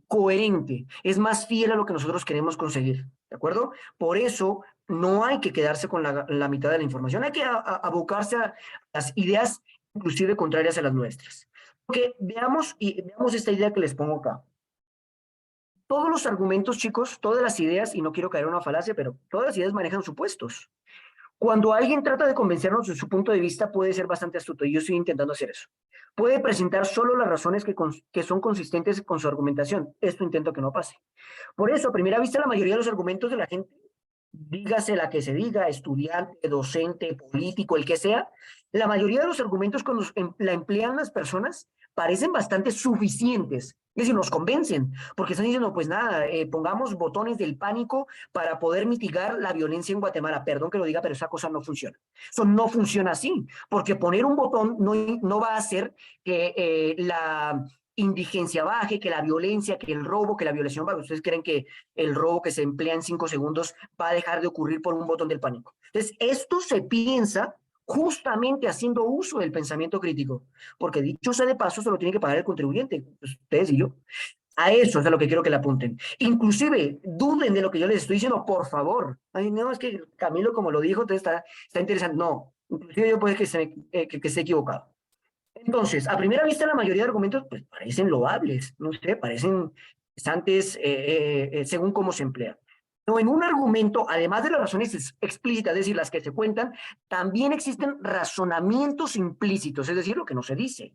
coherente, es más fiel a lo que nosotros queremos conseguir, ¿de acuerdo? Por eso no hay que quedarse con la mitad de la información, hay que abocarse a las ideas inclusive contrarias a las nuestras. Porque veamos esta idea que les pongo acá. Todos los argumentos, chicos, todas las ideas, y no quiero caer en una falacia, pero todas las ideas manejan supuestos. Cuando alguien trata de convencernos de su punto de vista, puede ser bastante astuto, y yo estoy intentando hacer eso. Puede presentar solo las razones que son consistentes con su argumentación. Esto intento que no pase. Por eso, a primera vista, la mayoría de los argumentos de la gente, dígase la que se diga, estudiante, docente, político, el que sea, la mayoría de los argumentos cuando la emplean las personas parecen bastante suficientes. Es decir, nos convencen, porque están diciendo, pues nada, pongamos botones del pánico para poder mitigar la violencia en Guatemala. Perdón que lo diga, pero esa cosa no funciona. Eso no funciona así, porque poner un botón no va a hacer que la indigencia baje, que la violencia, que el robo, que la violación baje. ¿Ustedes creen que el robo que se emplea en 5 segundos va a dejar de ocurrir por un botón del pánico? Entonces, esto se piensa justamente haciendo uso del pensamiento crítico, porque dicho sea de paso, se lo tiene que pagar el contribuyente, pues, ustedes y yo. A eso es a lo que quiero que le apunten. Inclusive, duden de lo que yo les estoy diciendo, por favor. Ay, no, es que Camilo, como lo dijo, entonces está interesante. No, inclusive yo puede que esté equivocado. Entonces, a primera vista, la mayoría de argumentos pues, parecen loables, no sé, parecen interesantes según cómo se emplea. Pero en un argumento, además de las razones explícitas, es decir, las que se cuentan, también existen razonamientos implícitos, es decir, lo que no se dice.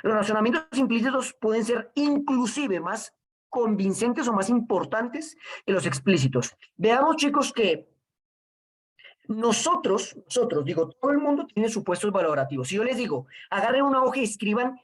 Los razonamientos implícitos pueden ser inclusive más convincentes o más importantes que los explícitos. Veamos, chicos, que nosotros, digo, todo el mundo tiene supuestos valorativos. Si yo les digo, agarren una hoja y escriban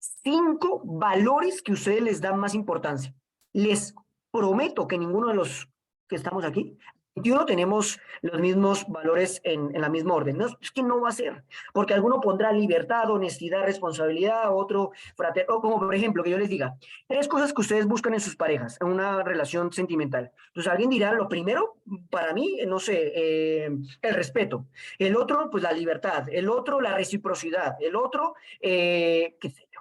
5 valores que ustedes les dan más importancia. Les prometo que ninguno de los que estamos aquí, 21 tenemos los mismos valores en la misma orden. No, es que no va a ser, porque alguno pondrá libertad, honestidad, responsabilidad, otro fraternidad, o como por ejemplo, que yo les diga, 3 cosas que ustedes buscan en sus parejas, en una relación sentimental. Entonces alguien dirá, lo primero, para mí, no sé, el respeto. El otro, pues la libertad. El otro, la reciprocidad. El otro, qué sé yo.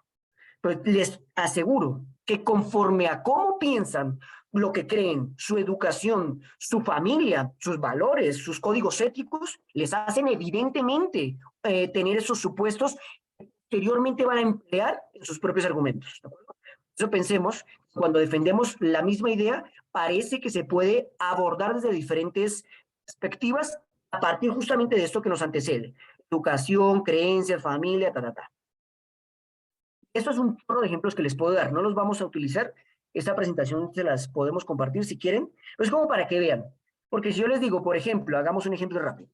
Pues les aseguro que conforme a cómo piensan, lo que creen, su educación, su familia, sus valores, sus códigos éticos, les hacen evidentemente tener esos supuestos que posteriormente van a emplear en sus propios argumentos. ¿De acuerdo? Eso pensemos, cuando defendemos la misma idea, parece que se puede abordar desde diferentes perspectivas a partir justamente de esto que nos antecede. Educación, creencias, familia, ta. Estos es un chorro de ejemplos que les puedo dar. No los vamos a utilizar. Esta presentación se las podemos compartir si quieren. Pero es como para que vean. Porque si yo les digo, por ejemplo, hagamos un ejemplo rápido.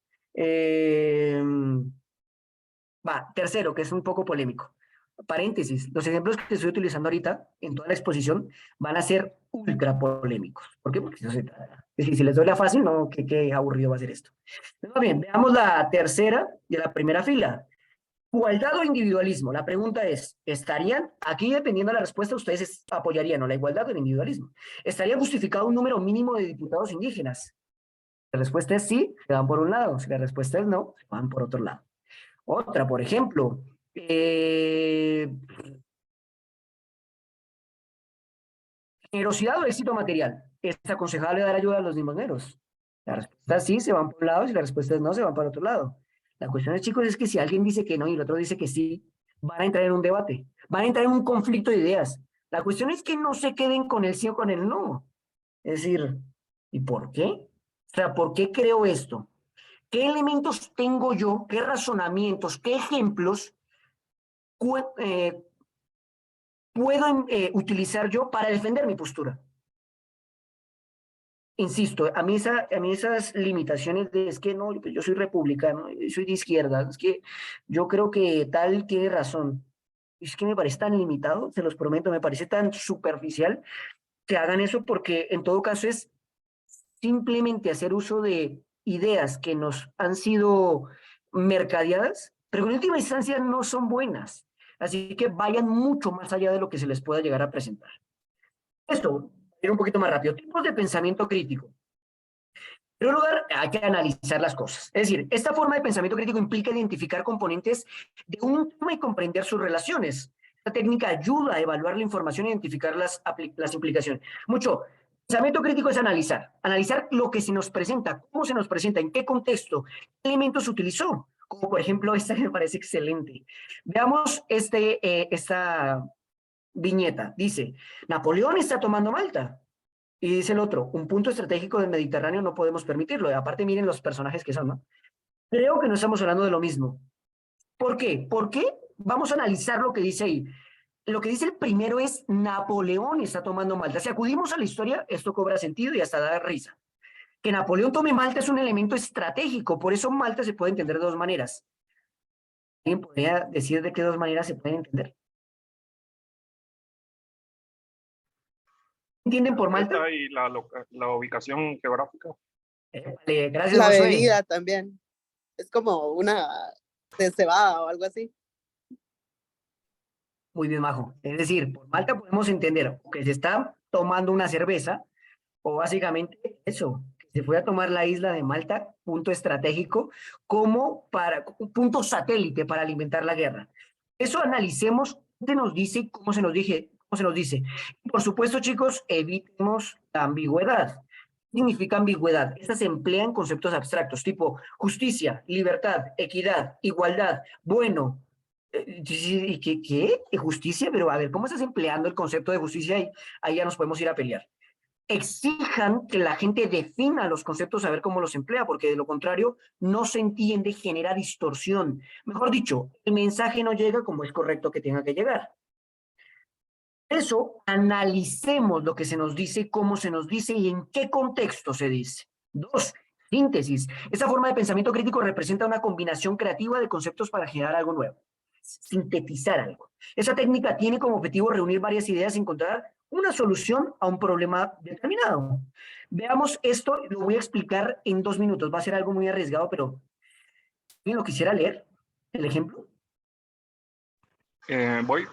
Tercero, que es un poco polémico. Paréntesis, los ejemplos que estoy utilizando ahorita en toda la exposición van a ser ultra polémicos. ¿Por qué? Porque si les doy la fácil, no, qué aburrido va a ser esto. Muy bien, veamos la tercera de la primera fila. ¿Igualdad o individualismo? La pregunta es, ¿estarían, aquí dependiendo de la respuesta, ustedes apoyarían o la igualdad o el individualismo? ¿Estaría justificado un número mínimo de diputados indígenas? La respuesta es sí, se van por un lado. Si la respuesta es no, se van por otro lado. Otra, por ejemplo, generosidad o éxito material. ¿Es aconsejable dar ayuda a los limoneros? La respuesta es sí, se van por un lado. Si la respuesta es no, se van por otro lado. La cuestión, chicos, es que si alguien dice que no y el otro dice que sí, van a entrar en un debate, van a entrar en un conflicto de ideas. La cuestión es que no se queden con el sí o con el no. Es decir, ¿y por qué? O sea, ¿por qué creo esto? ¿Qué elementos tengo yo? ¿Qué razonamientos? ¿Qué ejemplos puedo utilizar yo para defender mi postura? Insisto, a mí esas limitaciones de es que no, pues yo soy republicano, yo soy de izquierda, es que yo creo que tal tiene razón. Es que me parece tan limitado, se los prometo, me parece tan superficial que hagan eso porque en todo caso es simplemente hacer uso de ideas que nos han sido mercadeadas, pero en última instancia no son buenas. Así que vayan mucho más allá de lo que se les pueda llegar a presentar. Esto, ir un poquito más rápido. Tipos de pensamiento crítico. En primer lugar, hay que analizar las cosas. Es decir, esta forma de pensamiento crítico implica identificar componentes de un tema y comprender sus relaciones. Esta técnica ayuda a evaluar la información e identificar las implicaciones. Pensamiento crítico es analizar lo que se nos presenta, cómo se nos presenta, en qué contexto, qué elementos utilizó. Como por ejemplo, esta me parece excelente. Veamos esta viñeta. Dice, Napoleón está tomando Malta. Y dice el otro, un punto estratégico del Mediterráneo no podemos permitirlo. Y aparte miren los personajes que son, ¿no? Creo que no estamos hablando de lo mismo. ¿Por qué? ¿Por qué? Vamos a analizar lo que dice ahí. Lo que dice el primero es Napoleón está tomando Malta. Si acudimos a la historia, esto cobra sentido y hasta da risa. Que Napoleón tome Malta es un elemento estratégico, por eso Malta se puede entender de dos maneras. ¿Alguien podría decir de qué dos maneras se pueden entender? ¿Entienden por Malta? Y la ubicación geográfica. Vale, gracias, La Josué. bebida también. Es como una de cebada o algo así. Muy bien, Majo. Es decir, por Malta podemos entender que se está tomando una cerveza o básicamente eso, que se fue a tomar la isla de Malta, punto estratégico, como para un punto satélite para alimentar la guerra. Eso analicemos qué nos dice y cómo se nos dice. Por supuesto, chicos, evitemos la ambigüedad. ¿Qué significa ambigüedad? Estas se emplean conceptos abstractos, tipo justicia, libertad, equidad, igualdad, bueno. ¿Qué? ¿Justicia? Pero a ver, ¿cómo estás empleando el concepto de justicia? Ahí ya nos podemos ir a pelear. Exijan que la gente defina los conceptos, a ver cómo los emplea, porque de lo contrario no se entiende, genera distorsión. Mejor dicho, el mensaje no llega como es correcto que tenga que llegar. Eso, analicemos lo que se nos dice, cómo se nos dice y en qué contexto se dice. 2, síntesis. Esta forma de pensamiento crítico representa una combinación creativa de conceptos para generar algo nuevo. Sintetizar algo. Esa técnica tiene como objetivo reunir varias ideas y encontrar una solución a un problema determinado. Veamos esto, lo voy a explicar en 2 minutos. Va a ser algo muy arriesgado, pero ¿alguien lo quisiera leer? ¿El ejemplo? Voy.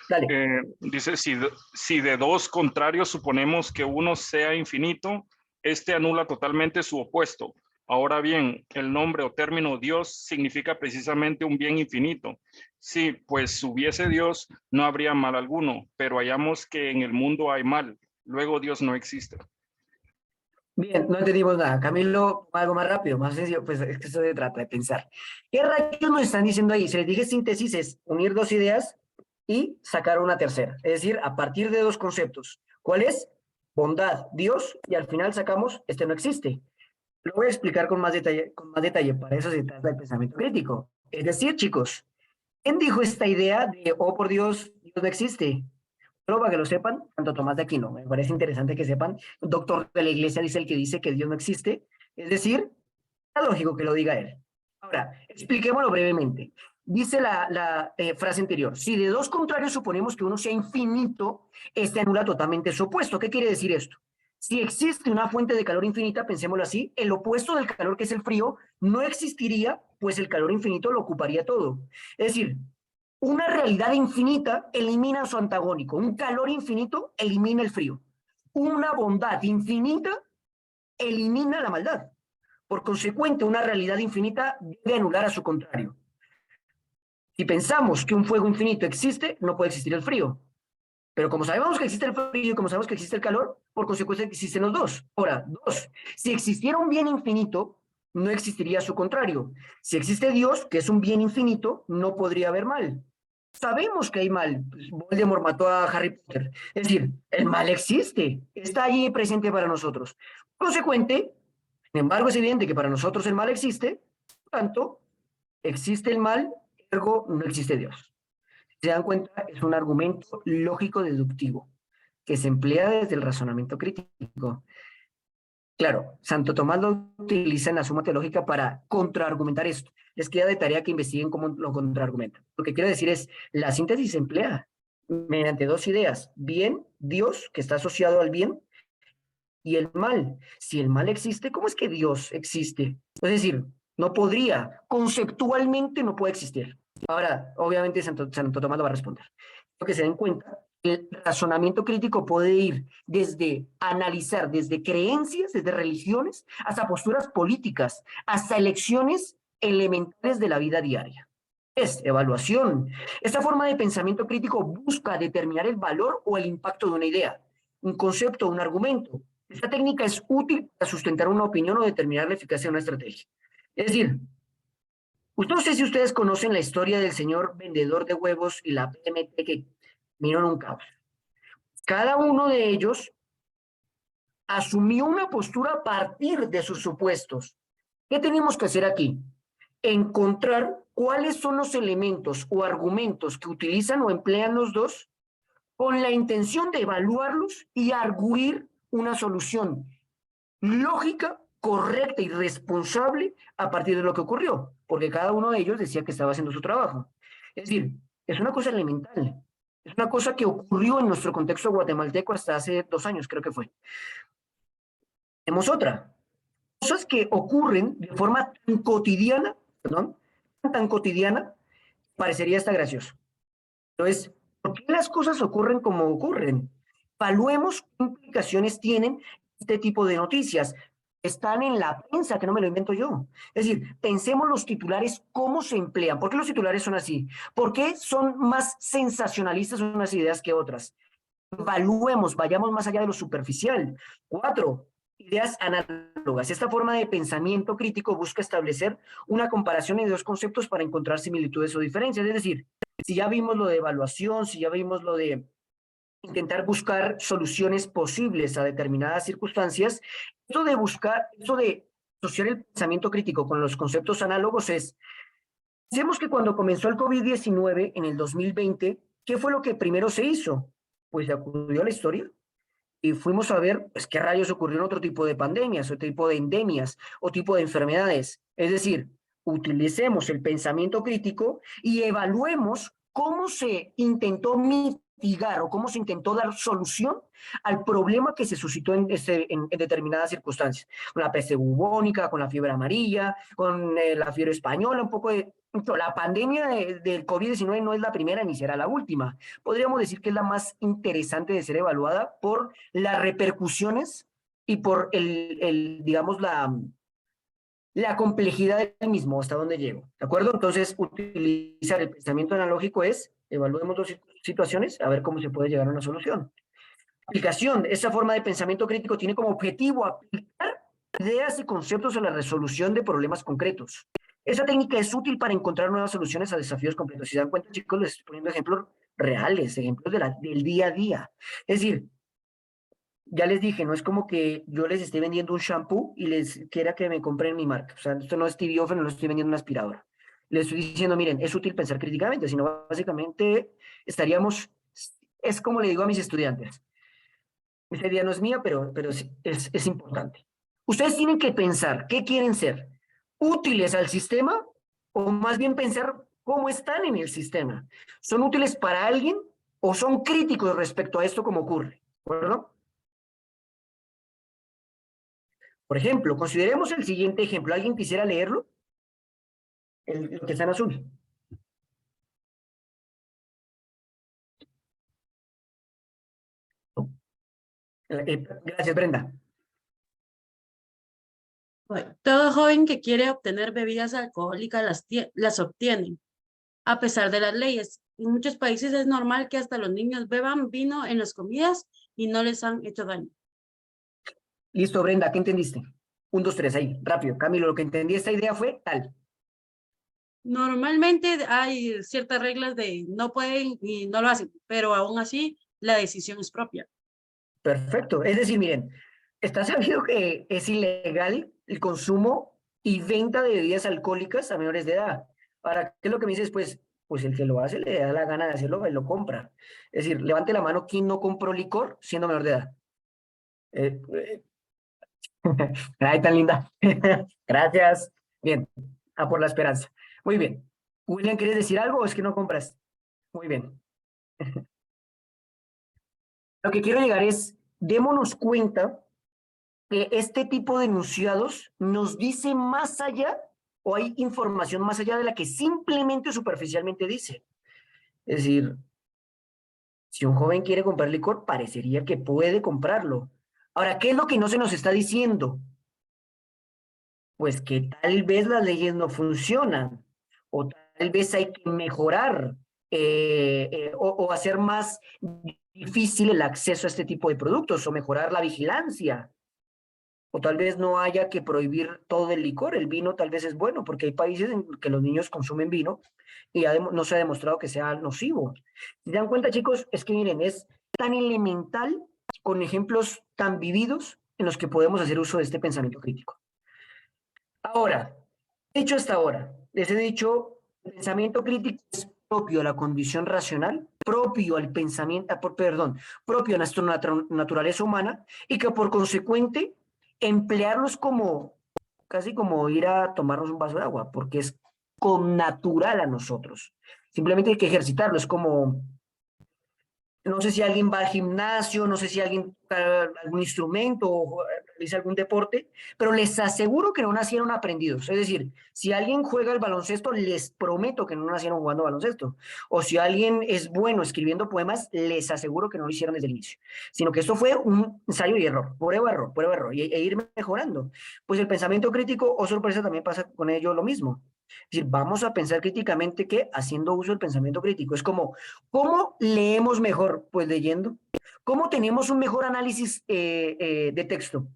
Dale. Dice, si de dos contrarios suponemos que uno sea infinito, este anula totalmente su opuesto. Ahora bien, el nombre o término Dios significa precisamente un bien infinito. Sí, pues si hubiese Dios, no habría mal alguno, pero hallamos que en el mundo hay mal. Luego Dios no existe. Bien, no entendimos nada. Camilo, algo más rápido, más sencillo, pues es que eso se trata de pensar. ¿Qué rayos nos están diciendo ahí? Si les dije síntesis es unir 2 ideas y sacar una tercera. Es decir, a partir de 2 conceptos. ¿Cuál es? Bondad, Dios, y al final sacamos, este no existe. Lo voy a explicar con más detalle, para eso se trata el pensamiento crítico. Es decir, chicos, ¿quién dijo esta idea de, oh por Dios, Dios no existe? Solo para que lo sepan, Santo Tomás de Aquino, me parece interesante que sepan, un doctor de la iglesia dice el que dice que Dios no existe, es decir, es lógico que lo diga él. Ahora, expliquémoslo brevemente. Dice la frase anterior, si de 2 contrarios suponemos que uno sea infinito, este anula totalmente su opuesto. ¿Qué quiere decir esto? Si existe una fuente de calor infinita, pensémoslo así, el opuesto del calor, que es el frío, no existiría, pues el calor infinito lo ocuparía todo. Es decir, una realidad infinita elimina su antagónico. Un calor infinito elimina el frío. Una bondad infinita elimina la maldad. Por consecuente, una realidad infinita debe anular a su contrario. Si pensamos que un fuego infinito existe, no puede existir el frío. Pero como sabemos que existe el frío y como sabemos que existe el calor, por consecuencia existen los dos. Ahora, 2, si existiera un bien infinito, no existiría su contrario. Si existe Dios, que es un bien infinito, no podría haber mal. Sabemos que hay mal. Voldemort mató a Harry Potter. Es decir, el mal existe, está allí presente para nosotros. Consecuente, sin embargo, es evidente que para nosotros el mal existe, por tanto, existe el mal, ergo no existe Dios. Se dan cuenta, es un argumento lógico-deductivo que se emplea desde el razonamiento crítico. Claro, Santo Tomás lo utiliza en la suma teológica para contraargumentar esto. Les queda de tarea que investiguen cómo lo contraargumentan. Lo que quiero decir es, la síntesis se emplea mediante 2 ideas. Bien, Dios, que está asociado al bien, y el mal. Si el mal existe, ¿cómo es que Dios existe? Es decir, no podría, conceptualmente no puede existir. Ahora, obviamente Santo Tomás lo va a responder. Lo que se den cuenta, el razonamiento crítico puede ir desde analizar, desde creencias, desde religiones, hasta posturas políticas, hasta elecciones elementales de la vida diaria. Es evaluación. Esta forma de pensamiento crítico busca determinar el valor o el impacto de una idea, un concepto o un argumento. Esta técnica es útil para sustentar una opinión o determinar la eficacia de una estrategia. Es decir, no sé si ustedes conocen la historia del señor vendedor de huevos y la PMT que vino en un caos. Cada uno de ellos asumió una postura a partir de sus supuestos. ¿Qué tenemos que hacer aquí? Encontrar cuáles son los elementos o argumentos que utilizan o emplean los dos con la intención de evaluarlos y arguir una solución lógica, correcta y responsable a partir de lo que ocurrió, porque cada uno de ellos decía que estaba haciendo su trabajo. Es decir, es una cosa elemental, es una cosa que ocurrió en nuestro contexto guatemalteco hasta hace 2 años, creo que fue. Tenemos otra, cosas que ocurren de forma tan cotidiana, perdón, tan cotidiana, parecería hasta gracioso. Entonces, ¿por qué las cosas ocurren como ocurren? Evaluemos qué implicaciones tienen este tipo de noticias. Están en la prensa, que no me lo invento yo. Es decir, pensemos los titulares, cómo se emplean. ¿Por qué los titulares son así? ¿Por qué son más sensacionalistas unas ideas que otras? Evaluemos, vayamos más allá de lo superficial. 4, ideas análogas. Esta forma de pensamiento crítico busca establecer una comparación de dos conceptos para encontrar similitudes o diferencias. Es decir, si ya vimos lo de evaluación, si ya vimos lo de intentar buscar soluciones posibles a determinadas circunstancias, esto de asociar el pensamiento crítico con los conceptos análogos es, pensemos que cuando comenzó el COVID-19 en el 2020, ¿qué fue lo que primero se hizo? Pues se acudió a la historia y fuimos a ver pues, qué rayos ocurrió en otro tipo de pandemias, otro tipo de endemias, o tipo de enfermedades. Es decir, utilicemos el pensamiento crítico y evaluemos cómo se intentó mitigar o cómo se intentó dar solución al problema que se suscitó en determinadas circunstancias. Con la peste bubónica, con la fiebre amarilla, con la fiebre española, un poco de... La pandemia del COVID-19 no es la primera ni será la última. Podríamos decir que es la más interesante de ser evaluada por las repercusiones y por digamos, la complejidad del mismo, hasta dónde llego, ¿de acuerdo? Entonces, utilizar el pensamiento analógico es, evaluemos dos situaciones, a ver cómo se puede llegar a una solución. Aplicación, esta forma de pensamiento crítico tiene como objetivo aplicar ideas y conceptos a la resolución de problemas concretos. Esa técnica es útil para encontrar nuevas soluciones a desafíos completos. Si se dan cuenta, chicos, les estoy poniendo ejemplos reales, ejemplos del día a día. Es decir, ya les dije, no es como que yo les esté vendiendo un shampoo y les quiera que me compren mi marca. O sea, esto no es tibiófeno, no estoy vendiendo una aspiradora. Les estoy diciendo, miren, es útil pensar críticamente, sino básicamente estaríamos, es como le digo a mis estudiantes, esa idea no es mía, pero es importante. Ustedes tienen que pensar, ¿qué quieren ser? ¿Útiles al sistema? O más bien pensar cómo están en el sistema. ¿Son útiles para alguien o son críticos respecto a esto como ocurre? ¿De acuerdo? Por ejemplo, consideremos el siguiente ejemplo. ¿Alguien quisiera leerlo? Lo que está en azul. Gracias, Brenda. Bueno, todo joven que quiere obtener bebidas alcohólicas las obtiene, a pesar de las leyes. En muchos países es normal que hasta los niños beban vino en las comidas y no les han hecho daño. Listo, Brenda, ¿qué entendiste? 1, 2, 3, ahí, rápido. Camilo, lo que entendí esta idea fue tal. Normalmente hay ciertas reglas de no pueden y no lo hacen, pero aún así la decisión es propia. Perfecto. Es decir, miren, está sabido que es ilegal el consumo y venta de bebidas alcohólicas a menores de edad. Ahora, ¿qué es lo que me dices? Pues el que lo hace le da la gana de hacerlo y lo compra. Es decir, levante la mano quien no compró licor siendo menor de edad. Ay, tan linda. Gracias. Bien, a por la esperanza. Muy bien. William, ¿quieres decir algo o es que no compras? Muy bien. Lo que quiero llegar es, démonos cuenta que este tipo de enunciados nos dice más allá o hay información más allá de la que simplemente superficialmente dice. Es decir, si un joven quiere comprar licor, parecería que puede comprarlo. Ahora, ¿qué es lo que no se nos está diciendo? Pues que tal vez las leyes no funcionan, o tal tal vez hay que mejorar o hacer más difícil el acceso a este tipo de productos o mejorar la vigilancia. O tal vez no haya que prohibir todo el licor. El vino tal vez es bueno porque hay países en que los niños consumen vino y no se ha demostrado que sea nocivo. Si se dan cuenta, chicos, es que miren, es tan elemental con ejemplos tan vividos en los que podemos hacer uso de este pensamiento crítico. Ahora, dicho hasta ahora, les he dicho, el pensamiento crítico es propio a la condición racional, propio al pensamiento, propio a nuestra naturaleza humana y que por consecuente emplearlos como, casi como ir a tomarnos un vaso de agua, porque es connatural a nosotros. Simplemente hay que ejercitarlo, es como, no sé si alguien va al gimnasio, no sé si alguien toca algún instrumento o realiza algún deporte, pero les aseguro que no nacieron aprendidos. Es decir, si alguien juega el baloncesto, les prometo que no nacieron jugando baloncesto. O si alguien es bueno escribiendo poemas, les aseguro que no lo hicieron desde el inicio. Sino que esto fue un ensayo y error, prueba, error, e ir mejorando. Pues el pensamiento crítico, o sorpresa, también pasa con ello lo mismo. Es decir, vamos a pensar críticamente que haciendo uso del pensamiento crítico. Es como, ¿cómo leemos mejor? Pues leyendo. ¿Cómo tenemos un mejor análisis de texto?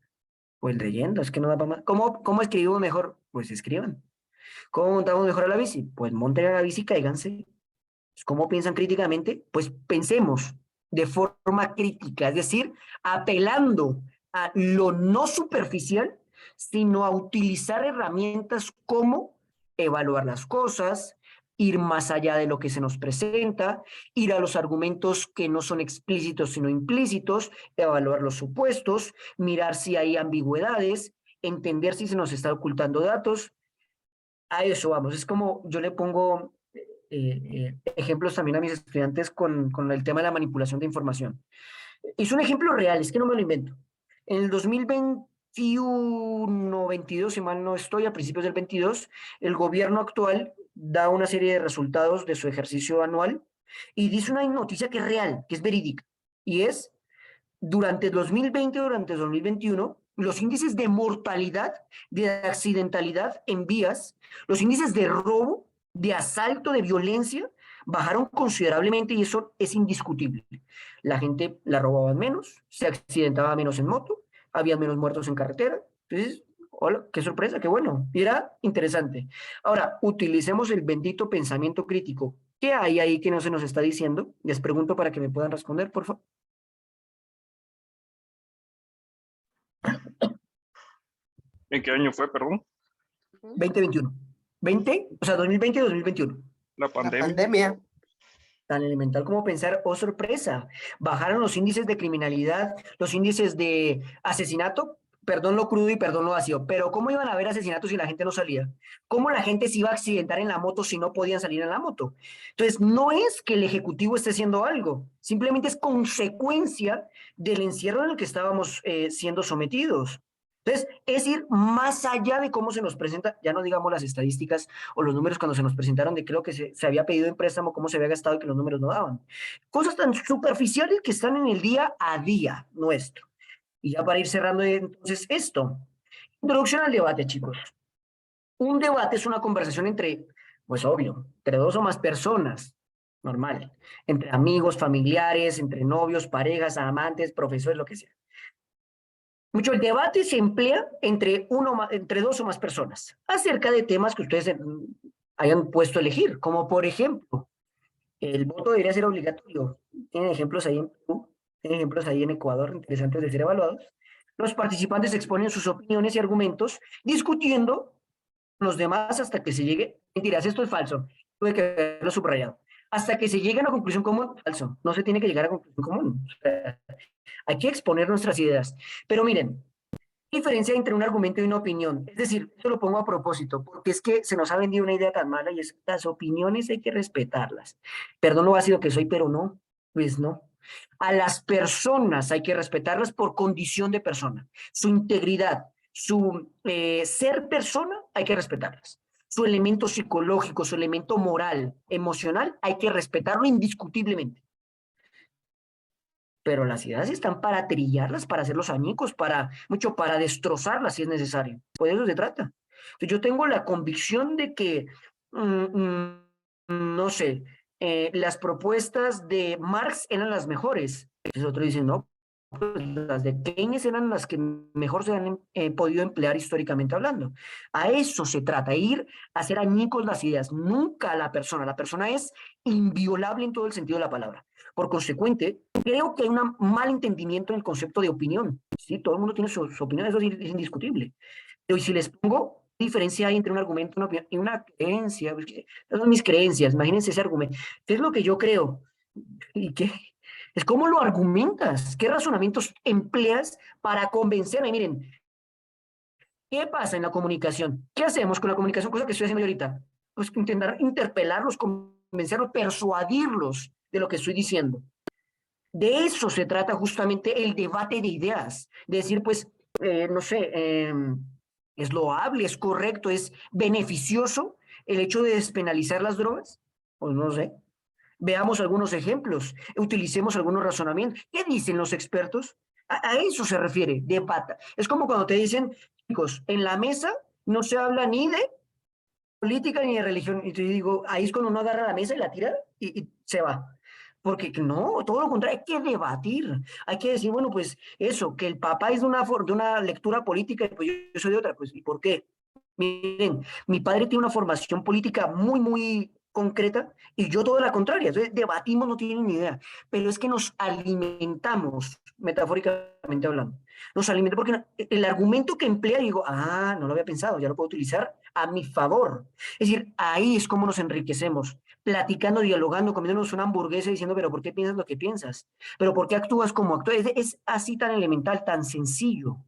Pues leyendo, es que no da para más. ¿Cómo escribimos mejor? Pues escriban. ¿Cómo montamos mejor a la bici? Pues monten a la bici y cáiganse. ¿Cómo piensan críticamente? Pues pensemos de forma crítica, es decir, apelando a lo no superficial, sino a utilizar herramientas como evaluar las cosas, ir más allá de lo que se nos presenta, ir a los argumentos que no son explícitos sino implícitos, evaluar los supuestos, mirar si hay ambigüedades, entender si se nos está ocultando datos. A eso vamos, es como yo le pongo ejemplos también a mis estudiantes con el tema de la manipulación de información. Es un ejemplo real, es que no me lo invento. En el 2021-22, si mal no estoy, a principios del 22, el gobierno actual da una serie de resultados de su ejercicio anual y dice una noticia que es real, que es verídica, y es, durante 2020, durante 2021, los índices de mortalidad, de accidentalidad en vías, los índices de robo, de asalto, de violencia, bajaron considerablemente y eso es indiscutible. La gente la robaba menos, se accidentaba menos en moto, había menos muertos en carretera. Entonces, hola, qué sorpresa, qué bueno. Y era interesante. Ahora, utilicemos el bendito pensamiento crítico. ¿Qué hay ahí que no se nos está diciendo? Les pregunto para que me puedan responder, por favor. ¿En qué año fue, perdón? 2021. 20, o sea, 2020 y 2021. La La pandemia. pandemia. Tan elemental como pensar, oh sorpresa, bajaron los índices de criminalidad, los índices de asesinato, perdón lo crudo y perdón lo vacío, pero ¿cómo iban a haber asesinatos si la gente no salía? ¿Cómo la gente se iba a accidentar en la moto si no podían salir en la moto? Entonces, no es que el Ejecutivo esté haciendo algo, simplemente es consecuencia del encierro en el que estábamos siendo sometidos. Entonces, es ir más allá de cómo se nos presenta, ya no digamos las estadísticas o los números cuando se nos presentaron de qué es lo que se había pedido en préstamo, cómo se había gastado y que los números no daban. Cosas tan superficiales que están en el día a día nuestro. Y ya para ir cerrando entonces esto. Introducción al debate, chicos. Un debate es una conversación entre, pues obvio, entre dos o más personas, normal. Entre amigos, familiares, entre novios, parejas, amantes, profesores, lo que sea. Mucho el debate se emplea entre dos o más personas acerca de temas que ustedes hayan puesto a elegir, como por ejemplo, el voto debería ser obligatorio. Tienen ejemplos ahí en Perú, tienen ejemplos ahí en Ecuador interesantes de ser evaluados. Los participantes exponen sus opiniones y argumentos discutiendo los demás hasta que se llegue, mentiras, esto es falso, tuve que haberlo subrayado, hasta que se llegue a una conclusión común, falso, no se tiene que llegar a conclusión común. O sea, hay que exponer nuestras ideas. Pero miren, diferencia entre un argumento y una opinión. Es decir, esto lo pongo a propósito, porque es que se nos ha vendido una idea tan mala y es las opiniones hay que respetarlas. Perdón lo vacío que soy, pero no, pues no. A las personas hay que respetarlas por condición de persona. Su integridad, su ser persona, hay que respetarlas. Su elemento psicológico, su elemento moral, emocional, hay que respetarlo indiscutiblemente. Pero las ideas están para trillarlas, para hacerlos añicos, para destrozarlas si es necesario. Pues de eso se trata. Entonces, yo tengo la convicción de que no sé, las propuestas de Marx eran las mejores. Entonces otros dicen, no, pues las de Keynes eran las que mejor se han podido emplear históricamente hablando. A eso se trata, ir a hacer añicos las ideas, nunca a la persona. La persona es inviolable en todo el sentido de la palabra. Por consecuente, creo que hay un mal entendimiento en el concepto de opinión. ¿Sí? Todo el mundo tiene su opinión, eso es indiscutible. Pero si les pongo, ¿qué diferencia hay entre un argumento una opinión, y una creencia? Esas son mis creencias, imagínense ese argumento. ¿Qué es lo que yo creo? ¿Y qué? Es cómo lo argumentas, qué razonamientos empleas para convencerme. Miren, ¿qué pasa en la comunicación? ¿Qué hacemos con la comunicación? Cosa que estoy haciendo yo ahorita. Pues intentar interpelarlos, convencerlos, persuadirlos de lo que estoy diciendo. De eso se trata justamente el debate de ideas. De decir, pues, no sé, es loable, es correcto, es beneficioso el hecho de despenalizar las drogas. Pues no sé. Veamos algunos ejemplos, utilicemos algunos razonamientos. ¿Qué dicen los expertos? A eso se refiere, debata. Es como cuando te dicen, chicos, en la mesa no se habla ni de política ni de religión. Y te digo, ahí es cuando uno agarra la mesa y la tira y se va. Porque no, todo lo contrario, hay que debatir. Hay que decir, bueno, pues eso, que el papá es de una lectura política y pues yo soy de otra. Pues, ¿y por qué? Miren, mi padre tiene una formación política muy, muy concreta y yo todo la contraria. Entonces, debatimos, no tienen ni idea. Pero es que nos alimentamos, metafóricamente hablando. Nos alimentamos porque el argumento que emplea, digo, no lo había pensado, ya lo puedo utilizar a mi favor. Es decir, ahí es como nos enriquecemos, platicando, dialogando, comiéndonos una hamburguesa y diciendo, pero ¿por qué piensas lo que piensas? ¿Pero por qué actúas como actúas? Es así tan elemental, tan sencillo.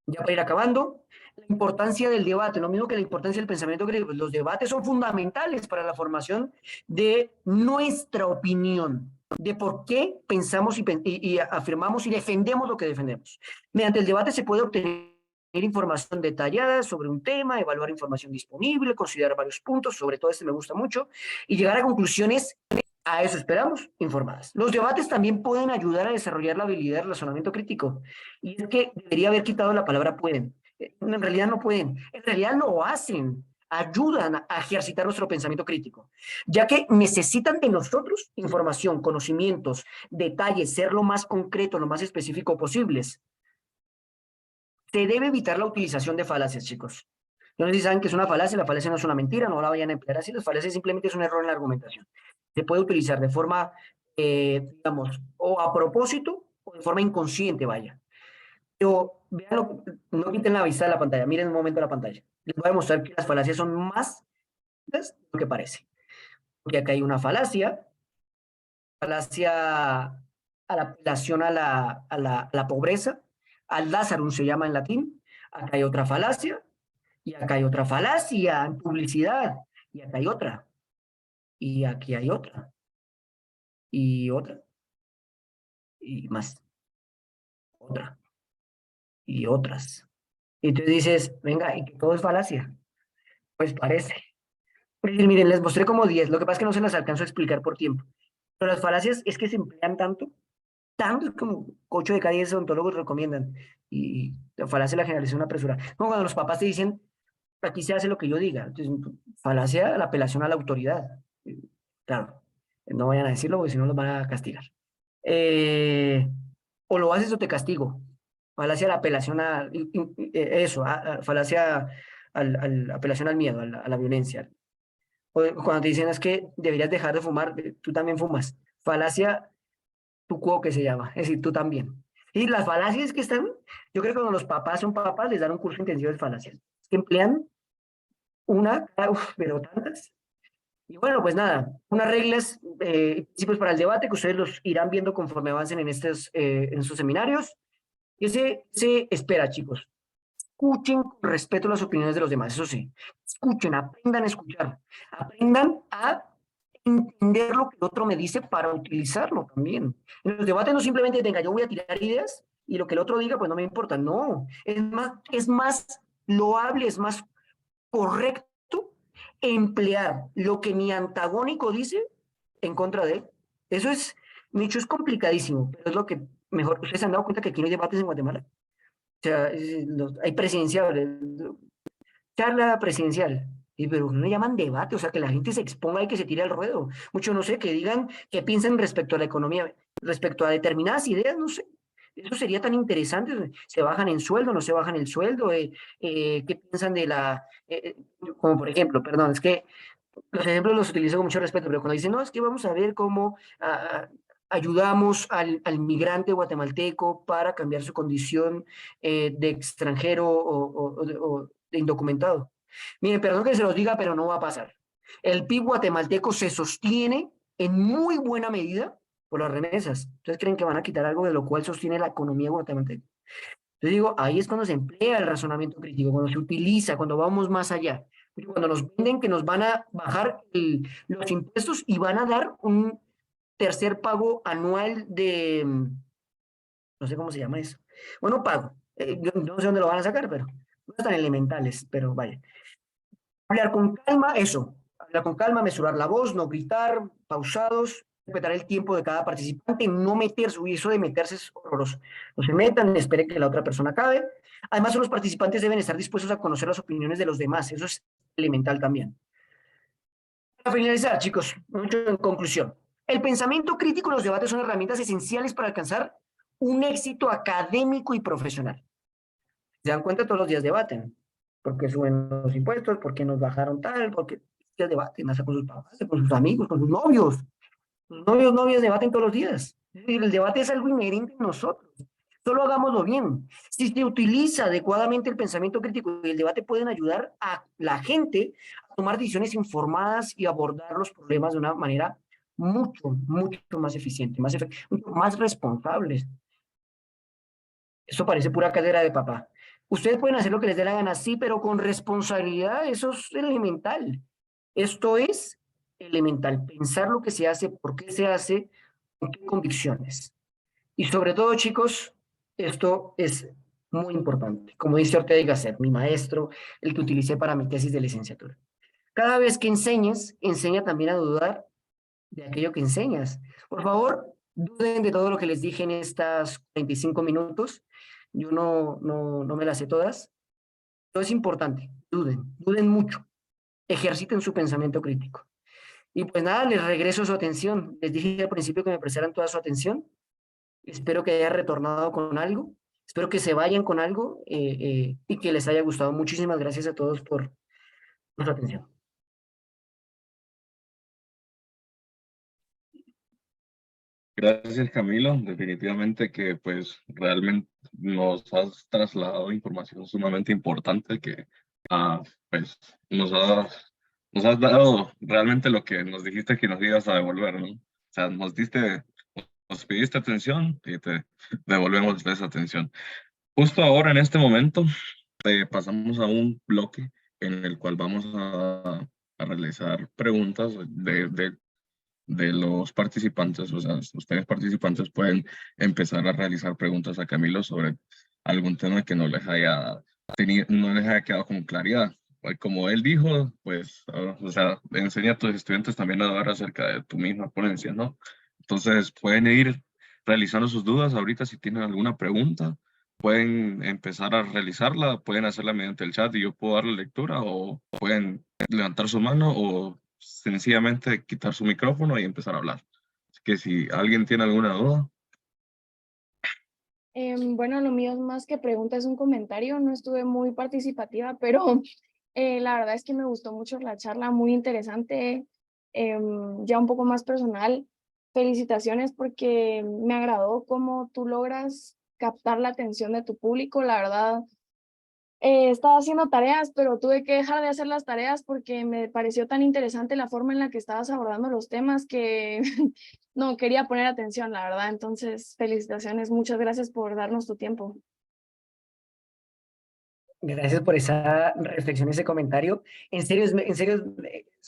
Ya para ir acabando, la importancia del debate, lo mismo que la importancia del pensamiento crítico, pues los debates son fundamentales para la formación de nuestra opinión, de por qué pensamos y afirmamos y defendemos lo que defendemos. Mediante el debate se puede obtener información detallada sobre un tema, evaluar información disponible, considerar varios puntos, sobre todo este me gusta mucho, y llegar a conclusiones. A eso esperamos, informadas. Los debates también pueden ayudar a desarrollar la habilidad de razonamiento crítico. Y es que debería haber quitado la palabra pueden. En realidad no pueden, en realidad lo hacen, ayudan a ejercitar nuestro pensamiento crítico, ya que necesitan de nosotros información, conocimientos, detalles, ser lo más concreto, lo más específico posibles. Se debe evitar la utilización de falacias, chicos. No sé si saben que es una falacia, la falacia no es una mentira, no la vayan a emplear así, las falacias simplemente es un error en la argumentación. Se puede utilizar de forma, digamos, o a propósito o de forma inconsciente, vaya. Pero vean, no quiten la vista de la pantalla, miren un momento la pantalla. Les voy a mostrar que las falacias son más de lo que parece. Porque acá hay una falacia a la apelación a la pobreza, al Lazarus se llama en latín. Acá hay otra falacia, y acá hay otra falacia en publicidad, y acá hay otra, y aquí hay otra, y otra, y más, otra, y otras. Y entonces dices, venga, y que todo es falacia. Pues parece. Es decir, miren, les mostré como 10, lo que pasa es que no se las alcanzo a explicar por tiempo. Pero las falacias es que se emplean tanto como 8 de cada 10 odontólogos recomiendan. Y la falacia de la generalización apresurada. Como cuando los papás te dicen, aquí se hace lo que yo diga. Entonces, falacia, la apelación a la autoridad. Claro, no vayan a decirlo porque si no los van a castigar. O lo haces o te castigo. Falacia la apelación a eso, falacia apelación al miedo, a la violencia. O cuando te dicen es que deberías dejar de fumar, tú también fumas. Falacia tu quo que se llama, es decir, tú también. Y las falacias que están, yo creo que cuando los papás son papás les dan un curso intensivo de falacias. Que emplean pero tantas. Y bueno, pues nada, unas reglas, principios para el debate que ustedes los irán viendo conforme avancen en estos seminarios. Y se espera, chicos. Escuchen con respeto las opiniones de los demás, eso sí. Escuchen, aprendan a escuchar. Aprendan a entender lo que el otro me dice para utilizarlo también. En los debates no simplemente, venga, yo voy a tirar ideas y lo que el otro diga, pues no me importa. No, es más loable, es más correcto emplear lo que mi antagónico dice en contra de él. Eso es, Micho, es complicadísimo, pero es lo que mejor. Ustedes se han dado cuenta que aquí no hay debates en Guatemala. O sea, hay presidencial, charla presidencial. Y pero no le llaman debate, o sea, que la gente se exponga y que se tire al ruedo. Mucho, no sé, que digan qué piensan respecto a la economía, respecto a determinadas ideas, no sé. Eso sería tan interesante. ¿Se bajan en sueldo, no se bajan el sueldo? ¿Qué piensan de la... como por ejemplo, perdón, es que los ejemplos los utilizo con mucho respeto, pero cuando dicen, no, es que vamos a ver cómo ayudamos al migrante guatemalteco para cambiar su condición de extranjero o de indocumentado. Miren, perdón que se los diga, pero no va a pasar. El PIB guatemalteco se sostiene en muy buena medida por las remesas. ¿Ustedes creen que van a quitar algo de lo cual sostiene la economía guatemalteca? Yo digo, ahí es cuando se emplea el razonamiento crítico, cuando se utiliza, cuando vamos más allá. Cuando nos venden que nos van a bajar los impuestos y van a dar un tercer pago anual de, no sé cómo se llama eso. Bueno, pago. Yo no sé dónde lo van a sacar, pero no están elementales, pero vaya. Hablar con calma, eso. Hablar con calma, mesurar la voz, no gritar, pausados, respetar el tiempo de cada participante, no meterse, uy, eso de meterse es horroroso. No se metan, esperen que la otra persona acabe. Además, los participantes deben estar dispuestos a conocer las opiniones de los demás, eso es elemental también. Para finalizar, chicos, mucho en conclusión. El pensamiento crítico y los debates son herramientas esenciales para alcanzar un éxito académico y profesional. Se dan cuenta, todos los días debaten. ¿Por qué suben los impuestos? ¿Por qué nos bajaron tal? ¿Por qué debaten? Hasta con sus papás, con sus amigos, con sus novios. Los novios debaten todos los días. Es decir, el debate es algo inherente en nosotros. Solo hagámoslo bien. Si se utiliza adecuadamente el pensamiento crítico y el debate pueden ayudar a la gente a tomar decisiones informadas y abordar los problemas de una manera mucho más eficiente, mucho más responsable. Eso parece pura cadera de papá. Ustedes pueden hacer lo que les dé la gana, sí, pero con responsabilidad, eso es elemental. Esto es elemental, pensar lo que se hace, por qué se hace, con qué convicciones. Y sobre todo, chicos, esto es muy importante. Como dice Ortega y Gasset, mi maestro, el que utilicé para mi tesis de licenciatura. Cada vez que enseñes, enseña también a dudar de aquello que enseñas. Por favor, duden de todo lo que les dije en estas 45 minutos. Yo no me las sé todas. Pero es importante, duden mucho. Ejerciten su pensamiento crítico. Y pues nada, les regreso su atención. Les dije al principio que me prestaran toda su atención. Espero que haya retornado con algo. Espero que se vayan con algo y que les haya gustado. Muchísimas gracias a todos por su atención. Gracias, Camilo. Definitivamente que pues realmente nos has trasladado información sumamente importante que pues nos has dado realmente lo que nos dijiste que nos ibas a devolver, ¿no? O sea, nos pidiste atención y te devolvemos esa atención. Justo ahora, en este momento, pasamos a un bloque en el cual vamos a realizar preguntas de los participantes. O sea, ustedes participantes pueden empezar a realizar preguntas a Camilo sobre algún tema que no les haya no les haya quedado con claridad. Pues, como él dijo, pues, o sea, enseña a tus estudiantes también a hablar acerca de tu misma ponencia, ¿no? Entonces, pueden ir realizando sus dudas ahorita si tienen alguna pregunta. Pueden empezar a realizarla, pueden hacerla mediante el chat y yo puedo darle lectura, o pueden levantar su mano o sencillamente quitar su micrófono y empezar a hablar. Así que si alguien tiene alguna duda. Bueno, lo mío es más que pregunta, es un comentario. No estuve muy participativa, pero la verdad es que me gustó mucho la charla, muy interesante, ya un poco más personal. Felicitaciones porque me agradó cómo tú logras captar la atención de tu público. La verdad, estaba haciendo tareas, pero tuve que dejar de hacer las tareas porque me pareció tan interesante la forma en la que estabas abordando los temas que no quería poner atención, la verdad. Entonces, felicitaciones, muchas gracias por darnos tu tiempo. Gracias por esa reflexión, ese comentario. En serio, es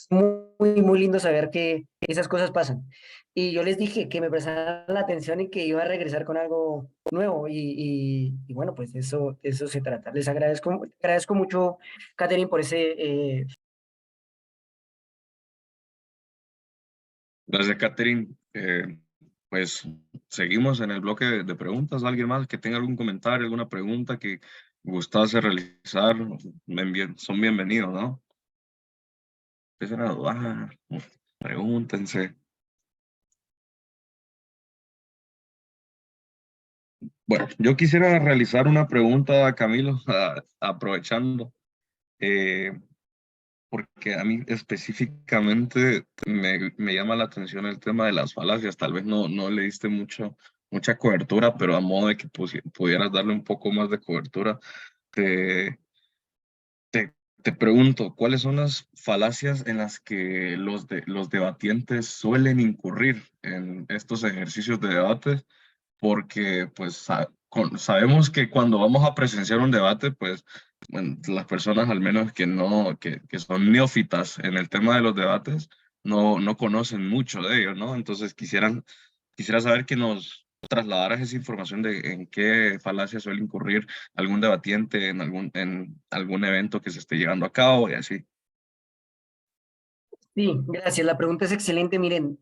muy lindo saber que esas cosas pasan. Y yo les dije que me prestaran la atención y que iba a regresar con algo nuevo. Y bueno, pues eso se trata. Les agradezco mucho, Catherine, por ese... Gracias, Catherine. Pues seguimos en el bloque de preguntas. ¿Alguien más que tenga algún comentario, alguna pregunta que gustase realizar? Son bienvenidos, ¿no? empiecen a dudar, pregúntense. Bueno, yo quisiera realizar una pregunta a Camilo, aprovechando, porque a mí específicamente me llama la atención el tema de las falacias. Tal vez no le diste mucha cobertura, pero a modo de que pudieras darle un poco más de cobertura, te, te pregunto, ¿cuáles son las falacias en las que los debatientes suelen incurrir en estos ejercicios de debate? Porque pues sabemos que cuando vamos a presenciar un debate, pues bueno, las personas al menos que son neófitas en el tema de los debates, no conocen mucho de ellos, ¿no? Entonces quisiera saber que nos trasladaras esa información de en qué falacia suele incurrir algún debatiente en algún evento que se esté llevando a cabo y así. Sí, gracias. La pregunta es excelente. Miren,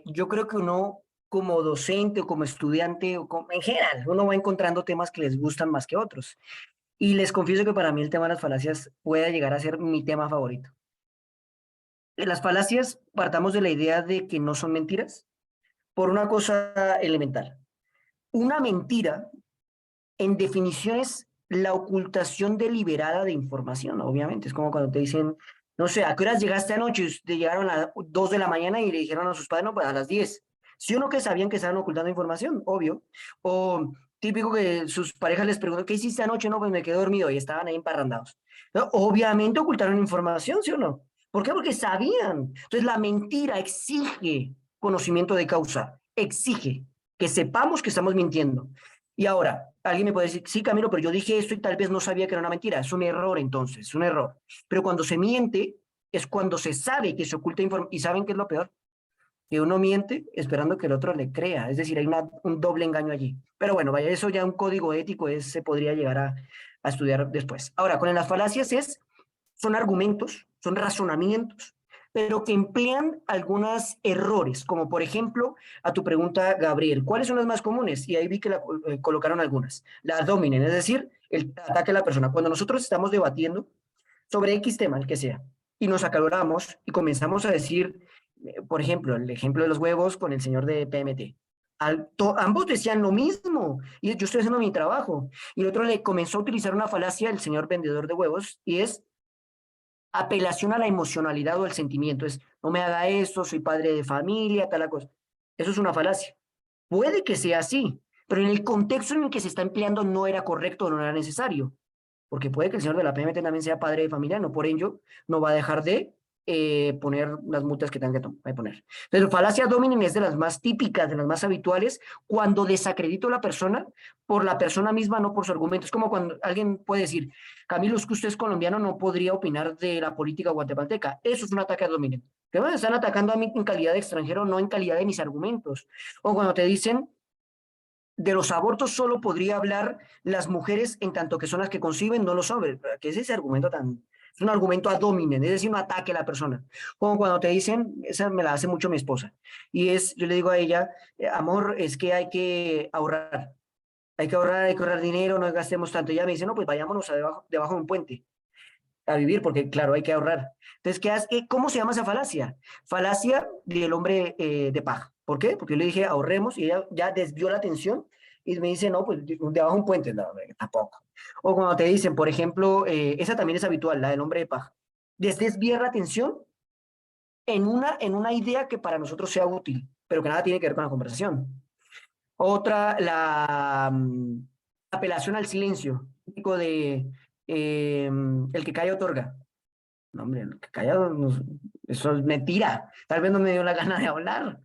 yo creo que uno como docente o como estudiante en general, uno va encontrando temas que les gustan más que otros. Y les confieso que para mí el tema de las falacias puede llegar a ser mi tema favorito. Las falacias partamos de la idea de que no son mentiras por una cosa elemental. Una mentira, en definición, es la ocultación deliberada de información, obviamente. Es como cuando te dicen, no sé, ¿a qué horas llegaste anoche? Te llegaron a las 2 de la mañana y le dijeron a sus padres, no, pues a las 10. Si uno que sabían que estaban ocultando información, obvio. O típico que sus parejas les preguntan, ¿qué hiciste anoche? No, pues me quedé dormido y estaban ahí emparrandados. ¿No? Obviamente ocultaron información, ¿sí o no? ¿Por qué? Porque sabían. Entonces la mentira exige conocimiento de causa, exige que sepamos que estamos mintiendo. Y ahora, alguien me puede decir, sí, Camilo, pero yo dije esto y tal vez no sabía que era una mentira. Es un error entonces, es un error. Pero cuando se miente es cuando se sabe que se oculta información. ¿Y saben qué es lo peor? Que uno miente esperando que el otro le crea. Es decir, hay un doble engaño allí. Pero bueno, vaya, eso ya un código ético se podría llegar a estudiar después. Ahora, con las falacias son argumentos, son razonamientos, pero que emplean algunos errores, como por ejemplo, a tu pregunta, Gabriel, ¿cuáles son las más comunes? Y ahí vi que colocaron algunas. La ad hominem, es decir, el ataque a la persona. Cuando nosotros estamos debatiendo sobre X tema, el que sea, y nos acaloramos y comenzamos a decir, por ejemplo, el ejemplo de los huevos con el señor de PMT. Ambos decían lo mismo, y yo estoy haciendo mi trabajo. Y el otro le comenzó a utilizar una falacia, el señor vendedor de huevos, y es apelación a la emocionalidad o al sentimiento. Es, no me haga esto, soy padre de familia, tal cosa. Eso es una falacia. Puede que sea así, pero en el contexto en el que se está empleando no era correcto o no era necesario. Porque puede que el señor de la PMT también sea padre de familia, no por ello no va a dejar de poner las multas que tenga que poner. Entonces, falacia dominem es de las más típicas, de las más habituales, cuando desacredito a la persona por la persona misma, no por su argumento. Es como cuando alguien puede decir, Camilo, es que usted es colombiano, no podría opinar de la política guatemalteca. Eso es un ataque ad hominem. Que bueno, están atacando a mí en calidad de extranjero, no en calidad de mis argumentos. O cuando te dicen, de los abortos solo podría hablar las mujeres en tanto que son las que conciben, no los hombres. ¿Qué es ese argumento tan...? Es un argumento ad hominem, es decir, un ataque a la persona. Como cuando te dicen, esa me la hace mucho mi esposa, y yo le digo a ella, amor, es que hay que ahorrar, hay que ahorrar dinero, no gastemos tanto. Y ella me dice, no, pues vayámonos debajo de un puente a vivir, porque claro, hay que ahorrar. Entonces, ¿cómo se llama esa falacia? Falacia del hombre de paja. ¿Por qué? Porque yo le dije, ahorremos, y ella ya desvió la atención y me dice, no, pues debajo de un puente, no, tampoco. O cuando te dicen, por ejemplo, esa también es habitual, la del hombre de paja. Desviar la atención en una idea que para nosotros sea útil, pero que nada tiene que ver con la conversación. Otra, la apelación al silencio, típico de el que calla otorga. No, hombre, el que calla, eso es mentira. Tal vez no me dio la gana de hablar.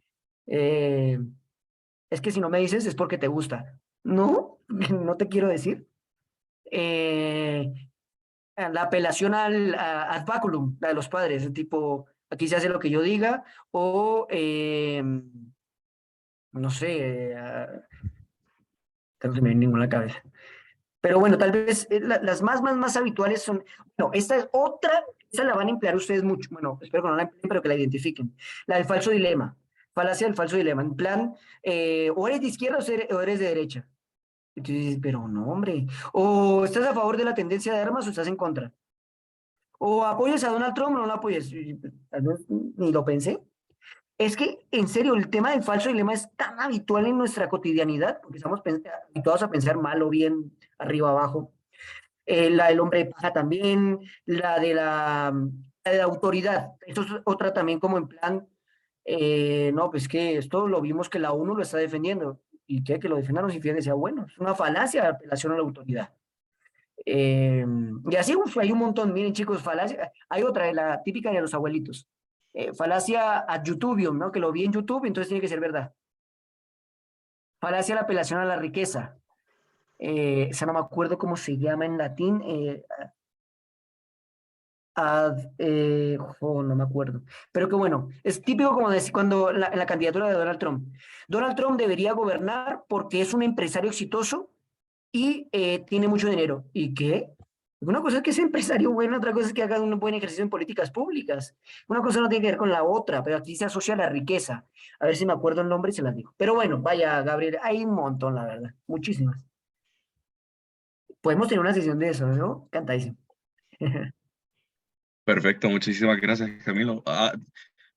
Es que si no me dices es porque te gusta. No, no te quiero decir. La apelación ad baculum, la de los padres, el tipo, aquí se hace lo que yo diga, o no sé, creo que me viene ninguna cabeza. Pero bueno, tal vez las más habituales son, no, esta es otra, esta la van a emplear ustedes mucho, bueno, espero que no la empleen, pero que la identifiquen. La del falso dilema, falacia del falso dilema, en plan, o eres de izquierda o eres de derecha. Y tú dices, pero no, hombre, o estás a favor de la tendencia de armas o estás en contra. O apoyas a Donald Trump o no lo apoyes. Tal vez ni lo pensé. Es que, en serio, el tema del falso dilema es tan habitual en nuestra cotidianidad, porque estamos habituados a pensar mal o bien, arriba, abajo. La del hombre de paja también, la de la autoridad. Eso es otra también como en plan, no, pues que esto lo vimos que la ONU lo está defendiendo. ¿Y qué? Que lo defiendan no significa que sea bueno. Es una falacia la apelación a la autoridad. Y así hay un montón, miren chicos, falacia, hay otra, la típica de los abuelitos, falacia ad YouTubium, ¿no? Que lo vi en YouTube, entonces tiene que ser verdad. Falacia la apelación a la riqueza, esa no me acuerdo cómo se llama en latín, no me acuerdo, pero que bueno, es típico como decir cuando en la candidatura de Donald Trump. Donald Trump debería gobernar porque es un empresario exitoso y tiene mucho dinero. ¿Y qué? Una cosa es que sea empresario bueno, otra cosa es que haga un buen ejercicio en políticas públicas. Una cosa no tiene que ver con la otra, pero aquí se asocia a la riqueza. A ver si me acuerdo el nombre y se las digo. Pero bueno, vaya, Gabriel, hay un montón, la verdad. Muchísimas. Podemos tener una sesión de eso, ¿no? Cantadísimo. Perfecto, muchísimas gracias, Camilo.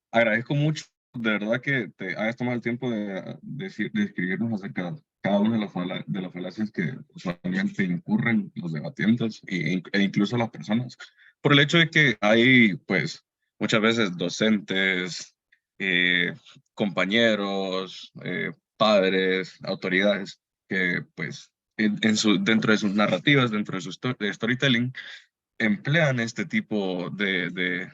Agradezco mucho, de verdad, que te hayas tomado el tiempo de escribirnos acerca de cada una de de las falacias que usualmente incurren los debatientes e incluso las personas. Por el hecho de que hay, pues, muchas veces docentes, compañeros, padres, autoridades, que, pues, dentro de sus narrativas, dentro de su de storytelling, emplean este tipo de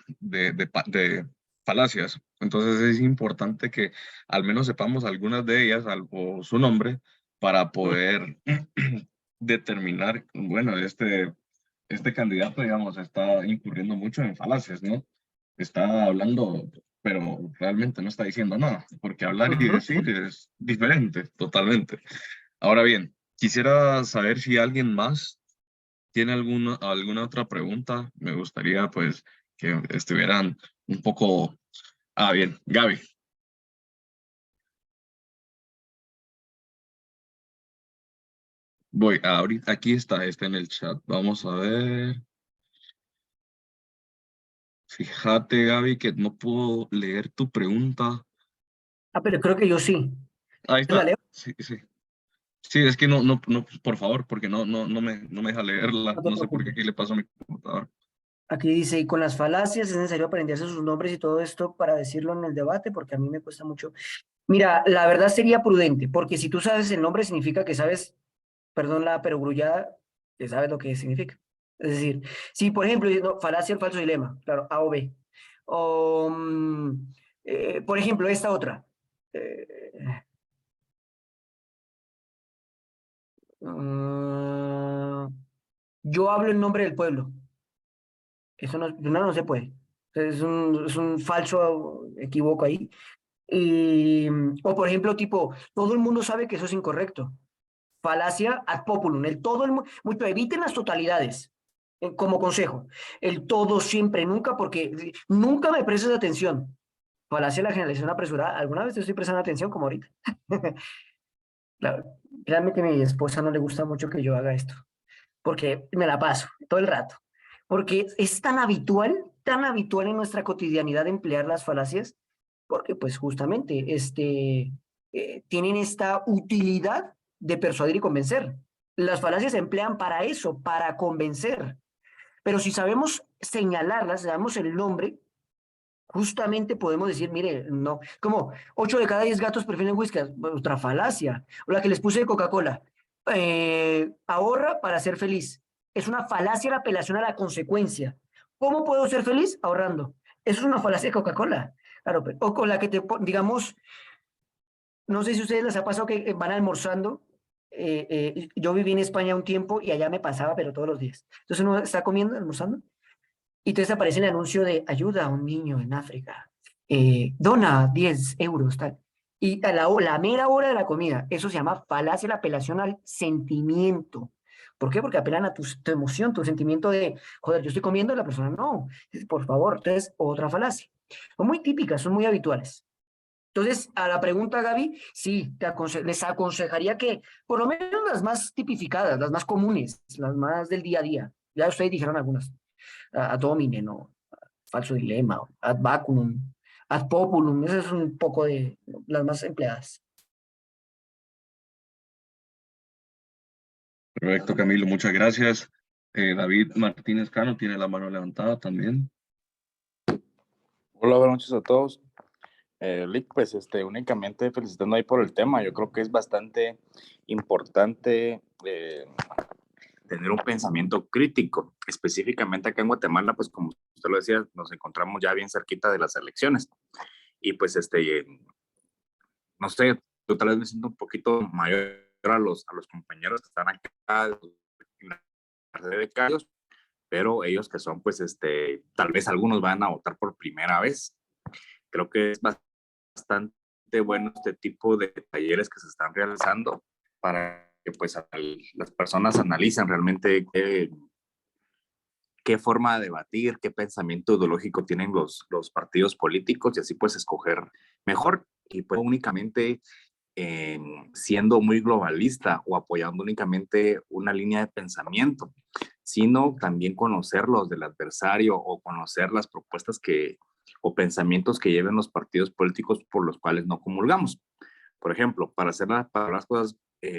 falacias. Entonces es importante que al menos sepamos algunas de ellas o su nombre para poder determinar, bueno, este candidato, digamos, está incurriendo mucho en falacias, ¿no? Está hablando, pero realmente no está diciendo nada, porque hablar y decir es diferente, totalmente. Ahora bien, quisiera saber si alguien más tiene alguna otra pregunta. Me gustaría, pues, que estuvieran un poco... bien, Gaby. Voy, ahorita, aquí está en el chat. Vamos a ver. Fíjate, Gaby, que no puedo leer tu pregunta. Pero creo que yo sí. Ahí ¿La está. leo? Sí, sí. Sí, es que no, por favor, porque no me deja leerla. No te No sé por qué preocupes. aquí le pasó a mi computador. Aquí dice, y con las falacias es necesario aprenderse sus nombres y todo esto para decirlo en el debate, porque a mí me cuesta mucho. Mira, la verdad sería prudente, porque si tú sabes el nombre significa que sabes, perdón la perogrullada, que sabes lo que significa. Es decir, si por ejemplo, no, falacia o falso dilema, claro, A o B. O, por ejemplo, esta otra. Mm, yo hablo en nombre del pueblo. Eso no se puede. Es un falso equivoco ahí. O por ejemplo, tipo, todo el mundo sabe que eso es incorrecto. Falacia ad populum. El todo el mundo, eviten las totalidades. Como consejo, el todo siempre, nunca, porque nunca me prestes atención. Falacia de la generalización apresurada. ¿Alguna vez te estoy prestando atención como ahorita? Claro, realmente a mi esposa no le gusta mucho que yo haga esto, porque me la paso todo el rato. Porque es tan habitual en nuestra cotidianidad emplear las falacias, porque pues justamente tienen esta utilidad de persuadir y convencer. Las falacias se emplean para eso, para convencer. Pero si sabemos señalarlas, sabemos el nombre, justamente podemos decir, mire, no, como 8 de cada 10 gatos prefieren whisky, otra falacia. O la que les puse de Coca-Cola, ahorra para ser feliz. Es una falacia la apelación a la consecuencia. ¿Cómo puedo ser feliz? Ahorrando. Eso es una falacia de Coca-Cola. Claro, o con la que digamos, no sé si a ustedes les ha pasado que van almorzando. Yo viví en España un tiempo y allá me pasaba, pero todos los días. Entonces uno está comiendo, almorzando, y entonces aparece el anuncio de ayuda a un niño en África. Dona 10 euros, tal. Y a la mera hora de la comida, eso se llama falacia, la apelación al sentimiento. ¿Por qué? Porque apelan a tu emoción, tu sentimiento de, joder, yo estoy comiendo y la persona no. Por favor, entonces, otra falacia. Son muy típicas, son muy habituales. Entonces, a la pregunta, Gaby, sí, les aconsejaría que, por lo menos las más tipificadas, las más comunes, las más del día a día, ya ustedes dijeron algunas, ad hominem, ¿no? Falso dilema, ad vacunum, ad populum, esas son un poco de las más empleadas. Perfecto, Camilo, muchas gracias. David Martínez Cano tiene la mano levantada también. Hola, buenas noches a todos. Lick, pues únicamente felicitando ahí por el tema. Yo creo que es bastante importante tener un pensamiento crítico. Específicamente acá en Guatemala, pues como usted lo decía, nos encontramos ya bien cerquita de las elecciones. Y pues no sé, yo tal vez me siento un poquito mayor a los compañeros que están acá en la red de becarios, pero ellos que son, pues, tal vez algunos van a votar por primera vez. Creo que es bastante bueno este tipo de talleres que se están realizando para que, pues, las personas analicen realmente qué forma de debatir, qué pensamiento ideológico tienen los partidos políticos y así, pues, escoger mejor y, pues, únicamente siendo muy globalista o apoyando únicamente una línea de pensamiento, sino también conocer los del adversario o conocer las propuestas o pensamientos que lleven los partidos políticos por los cuales no comulgamos. Por ejemplo, para las cosas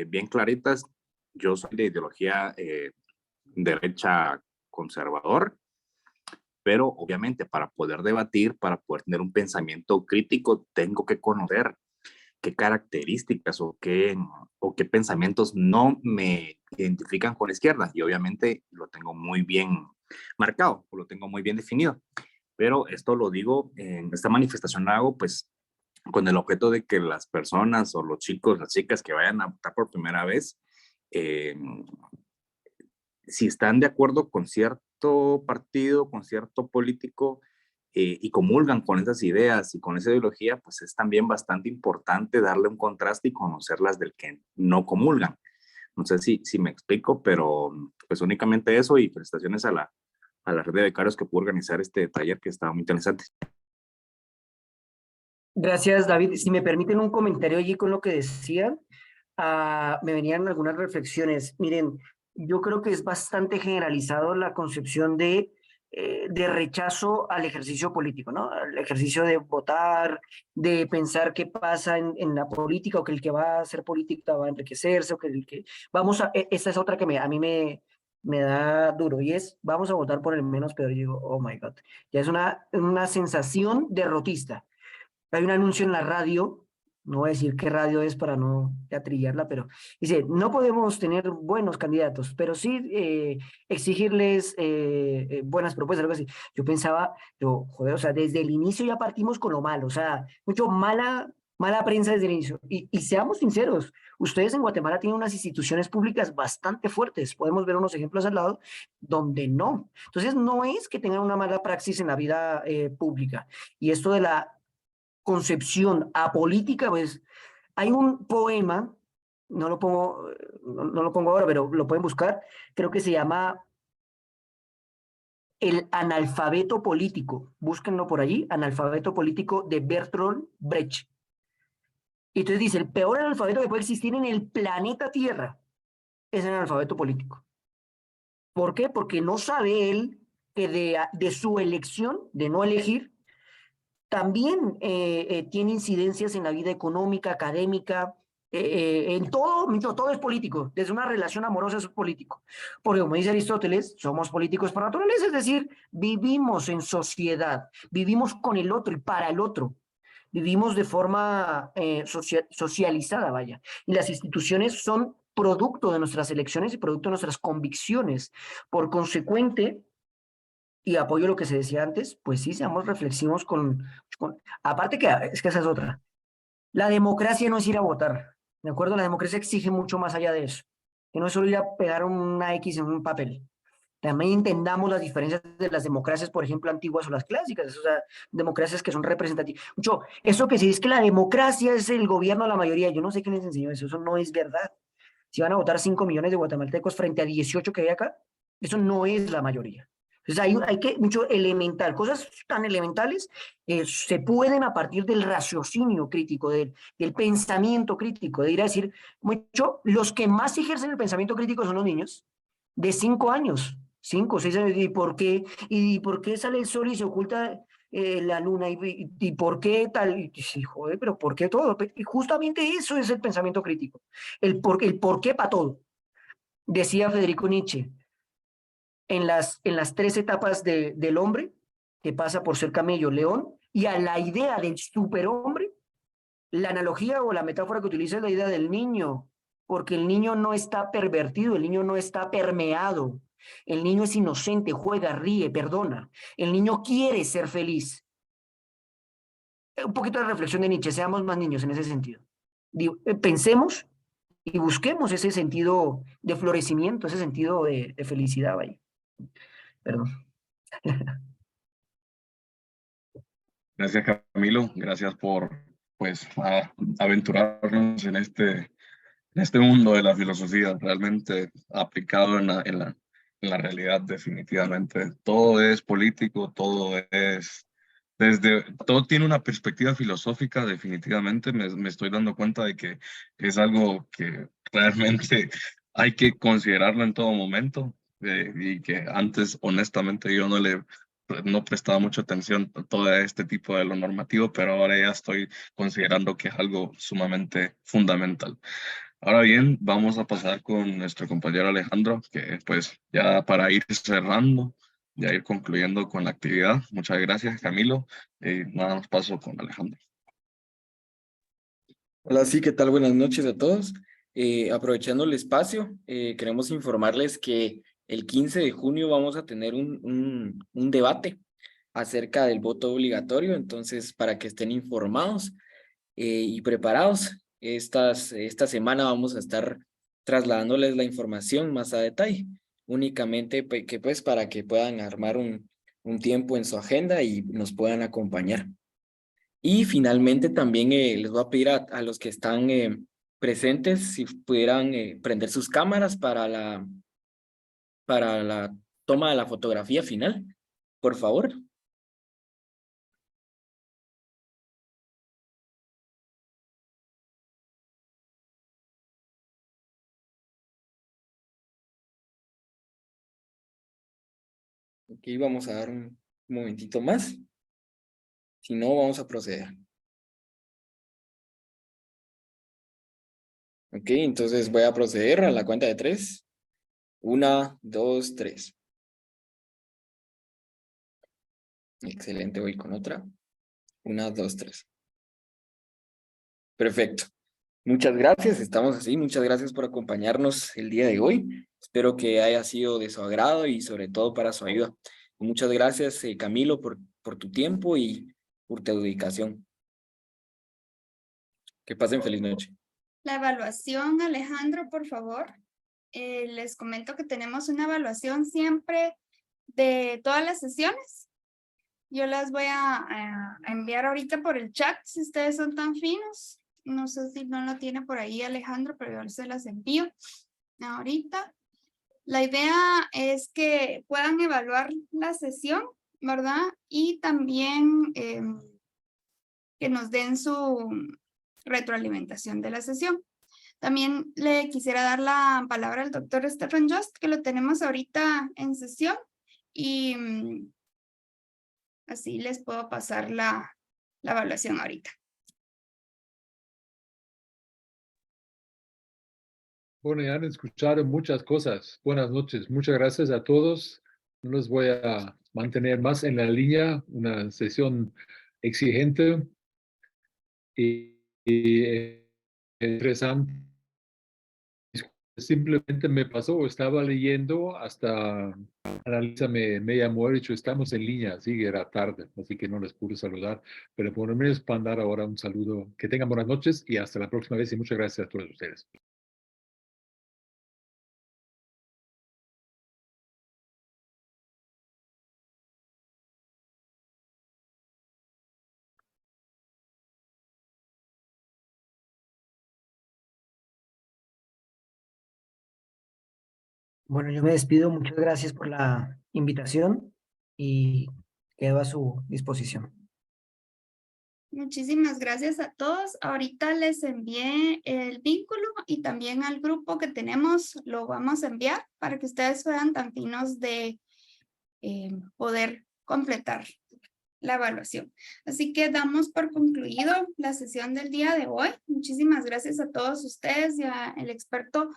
bien claritas, yo soy de ideología derecha conservador, pero obviamente para poder debatir, para poder tener un pensamiento crítico, tengo que conocer qué características o qué pensamientos no me identifican con la izquierda. Y obviamente lo tengo muy bien marcado, o lo tengo muy bien definido. Pero esto lo digo, en esta manifestación la hago pues con el objeto de que las personas o los chicos, las chicas que vayan a votar por primera vez, si están de acuerdo con cierto partido, con cierto político, y comulgan con esas ideas y con esa ideología, pues es también bastante importante darle un contraste y conocerlas del que no comulgan. No sé si me explico, pero pues únicamente eso y felicitaciones a la red de becarios que pudo organizar este taller que estaba muy interesante. Gracias, David. Si me permiten un comentario allí con lo que decían, me venían algunas reflexiones. Miren, yo creo que es bastante generalizado la concepción de rechazo al ejercicio político, ¿no? Al ejercicio de votar, de pensar qué pasa en la política, o que el que va a hacer política va a enriquecerse, o que el que... esta es otra que a mí me da duro, y es, vamos a votar por el menos peor. Y digo, oh my God, ya es una sensación derrotista. Hay un anuncio en la radio, no voy a decir qué radio es para no atrillarla, pero dice, no podemos tener buenos candidatos, pero sí exigirles buenas propuestas, algo así. Yo pensaba, joder, o sea, desde el inicio ya partimos con lo malo, o sea, mucho mala prensa desde el inicio. Y seamos sinceros, ustedes en Guatemala tienen unas instituciones públicas bastante fuertes, podemos ver unos ejemplos al lado donde no. Entonces, no es que tengan una mala praxis en la vida pública. Y esto de la concepción apolítica, pues hay un poema, no lo pongo ahora, pero lo pueden buscar, creo que se llama El analfabeto político, búsquenlo por allí, Analfabeto político, de Bertolt Brecht. Y entonces dice, el peor analfabeto que puede existir en el planeta Tierra es el analfabeto político. ¿Por qué? Porque no sabe él que de su elección, de no elegir, también tiene incidencias en la vida económica, académica, en todo es político, desde una relación amorosa es político. Porque como dice Aristóteles, somos políticos por naturaleza, es decir, vivimos en sociedad, vivimos con el otro y para el otro, vivimos de forma socializada, vaya, y las instituciones son producto de nuestras elecciones y producto de nuestras convicciones. Por consecuente, y apoyo lo que se decía antes, pues sí, seamos reflexivos aparte que es que esa es otra. La democracia no es ir a votar, ¿de acuerdo? La democracia exige mucho más allá de eso, que no es solo ir a pegar una X en un papel. También entendamos las diferencias de las democracias, por ejemplo, antiguas o las clásicas, o sea, democracias que son representativas. Eso que sí es que la democracia es el gobierno de la mayoría, yo no sé quién les enseñó eso no es verdad. Si van a votar 5 millones de guatemaltecos frente a 18 que hay acá, eso no es la mayoría. Entonces hay que mucho elemental, cosas tan elementales se pueden a partir del raciocinio crítico, del pensamiento crítico, de ir a decir, los que más ejercen el pensamiento crítico son los niños de 5 años, 5 o 6 años. ¿Y por qué? ¿Y por qué sale el sol y se oculta la luna? ¿Y por qué tal? Y sí, joder, pero ¿por qué todo? Y justamente eso es el pensamiento crítico. El por qué para todo. Decía Federico Nietzsche, en las 3 etapas del hombre, que pasa por ser camello, león, y a la idea del superhombre, la analogía o la metáfora que utiliza es la idea del niño, porque el niño no está pervertido, el niño no está permeado, el niño es inocente, juega, ríe, perdona, el niño quiere ser feliz. Un poquito de reflexión de Nietzsche, seamos más niños en ese sentido. Pensemos y busquemos ese sentido de florecimiento, ese sentido de felicidad, vaya. Perdón. Gracias, Camilo. Gracias por, pues, aventurarnos en este mundo de la filosofía, realmente aplicado en la realidad, definitivamente. Todo es político, todo tiene una perspectiva filosófica, definitivamente. Me estoy dando cuenta de que es algo que realmente hay que considerarlo en todo momento, y que antes, honestamente, yo no prestaba mucha atención a todo este tipo de lo normativo, pero ahora ya estoy considerando que es algo sumamente fundamental. Ahora bien, vamos a pasar con nuestro compañero Alejandro, que pues ya para ir cerrando, ya ir concluyendo con la actividad. Muchas gracias, Camilo. Nada más paso con Alejandro. Hola, sí, ¿qué tal? Buenas noches a todos. Aprovechando el espacio, queremos informarles que el 15 de junio vamos a tener un debate acerca del voto obligatorio, entonces para que estén informados y preparados, esta semana vamos a estar trasladándoles la información más a detalle, únicamente que pues para que puedan armar un tiempo en su agenda y nos puedan acompañar. Y finalmente también les voy a pedir a los que están presentes si pudieran prender sus cámaras para la toma de la fotografía final, por favor. Ok, vamos a dar un momentito más. Si no, vamos a proceder. Ok, entonces voy a proceder a la cuenta de 3. 1, 2, 3. Excelente, voy con otra. 1, 2, 3. Perfecto. Muchas gracias, estamos así. Muchas gracias por acompañarnos el día de hoy. Espero que haya sido de su agrado y sobre todo para su ayuda. Muchas gracias, Camilo, por tu tiempo y por tu dedicación. Que pasen feliz noche. La evaluación, Alejandro, por favor. Les comento que tenemos una evaluación siempre de todas las sesiones. Yo las voy a enviar ahorita por el chat, si ustedes son tan finos. No sé si no lo tiene por ahí Alejandro, pero yo se las envío ahorita. La idea es que puedan evaluar la sesión, ¿verdad? Y también que nos den su retroalimentación de la sesión. También le quisiera dar la palabra al doctor Stefan Jost, que lo tenemos ahorita en sesión, y así les puedo pasar la evaluación ahorita. Bueno, ya han escuchado muchas cosas. Buenas noches. Muchas gracias a todos. No los voy a mantener más en la línea. Una sesión exigente y interesante. Simplemente me pasó, estaba leyendo hasta Analisa me llamó y dicho, estamos en línea, sí, era tarde, así que no les pude saludar, pero por lo menos para dar ahora un saludo. Que tengan buenas noches y hasta la próxima vez y muchas gracias a todos ustedes. Bueno, yo me despido. Muchas gracias por la invitación y quedo a su disposición. Muchísimas gracias a todos. Ahorita les envié el vínculo y también al grupo que tenemos lo vamos a enviar para que ustedes sean tan finos de poder completar la evaluación. Así que damos por concluido la sesión del día de hoy. Muchísimas gracias a todos ustedes y al experto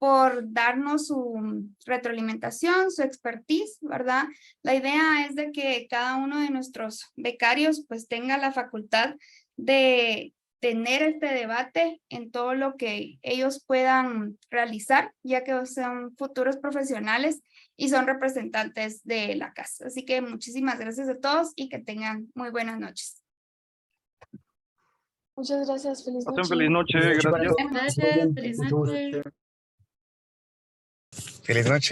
por darnos su retroalimentación, su expertise, ¿verdad? La idea es de que cada uno de nuestros becarios pues tenga la facultad de tener este debate en todo lo que ellos puedan realizar, ya que son futuros profesionales y son representantes de la casa. Así que muchísimas gracias a todos y que tengan muy buenas noches. Muchas gracias. Feliz Pasen noche. feliz noche, Buenas noches gracias. para todos. Gracias, feliz Mucho gusto. noche. Feliz noche.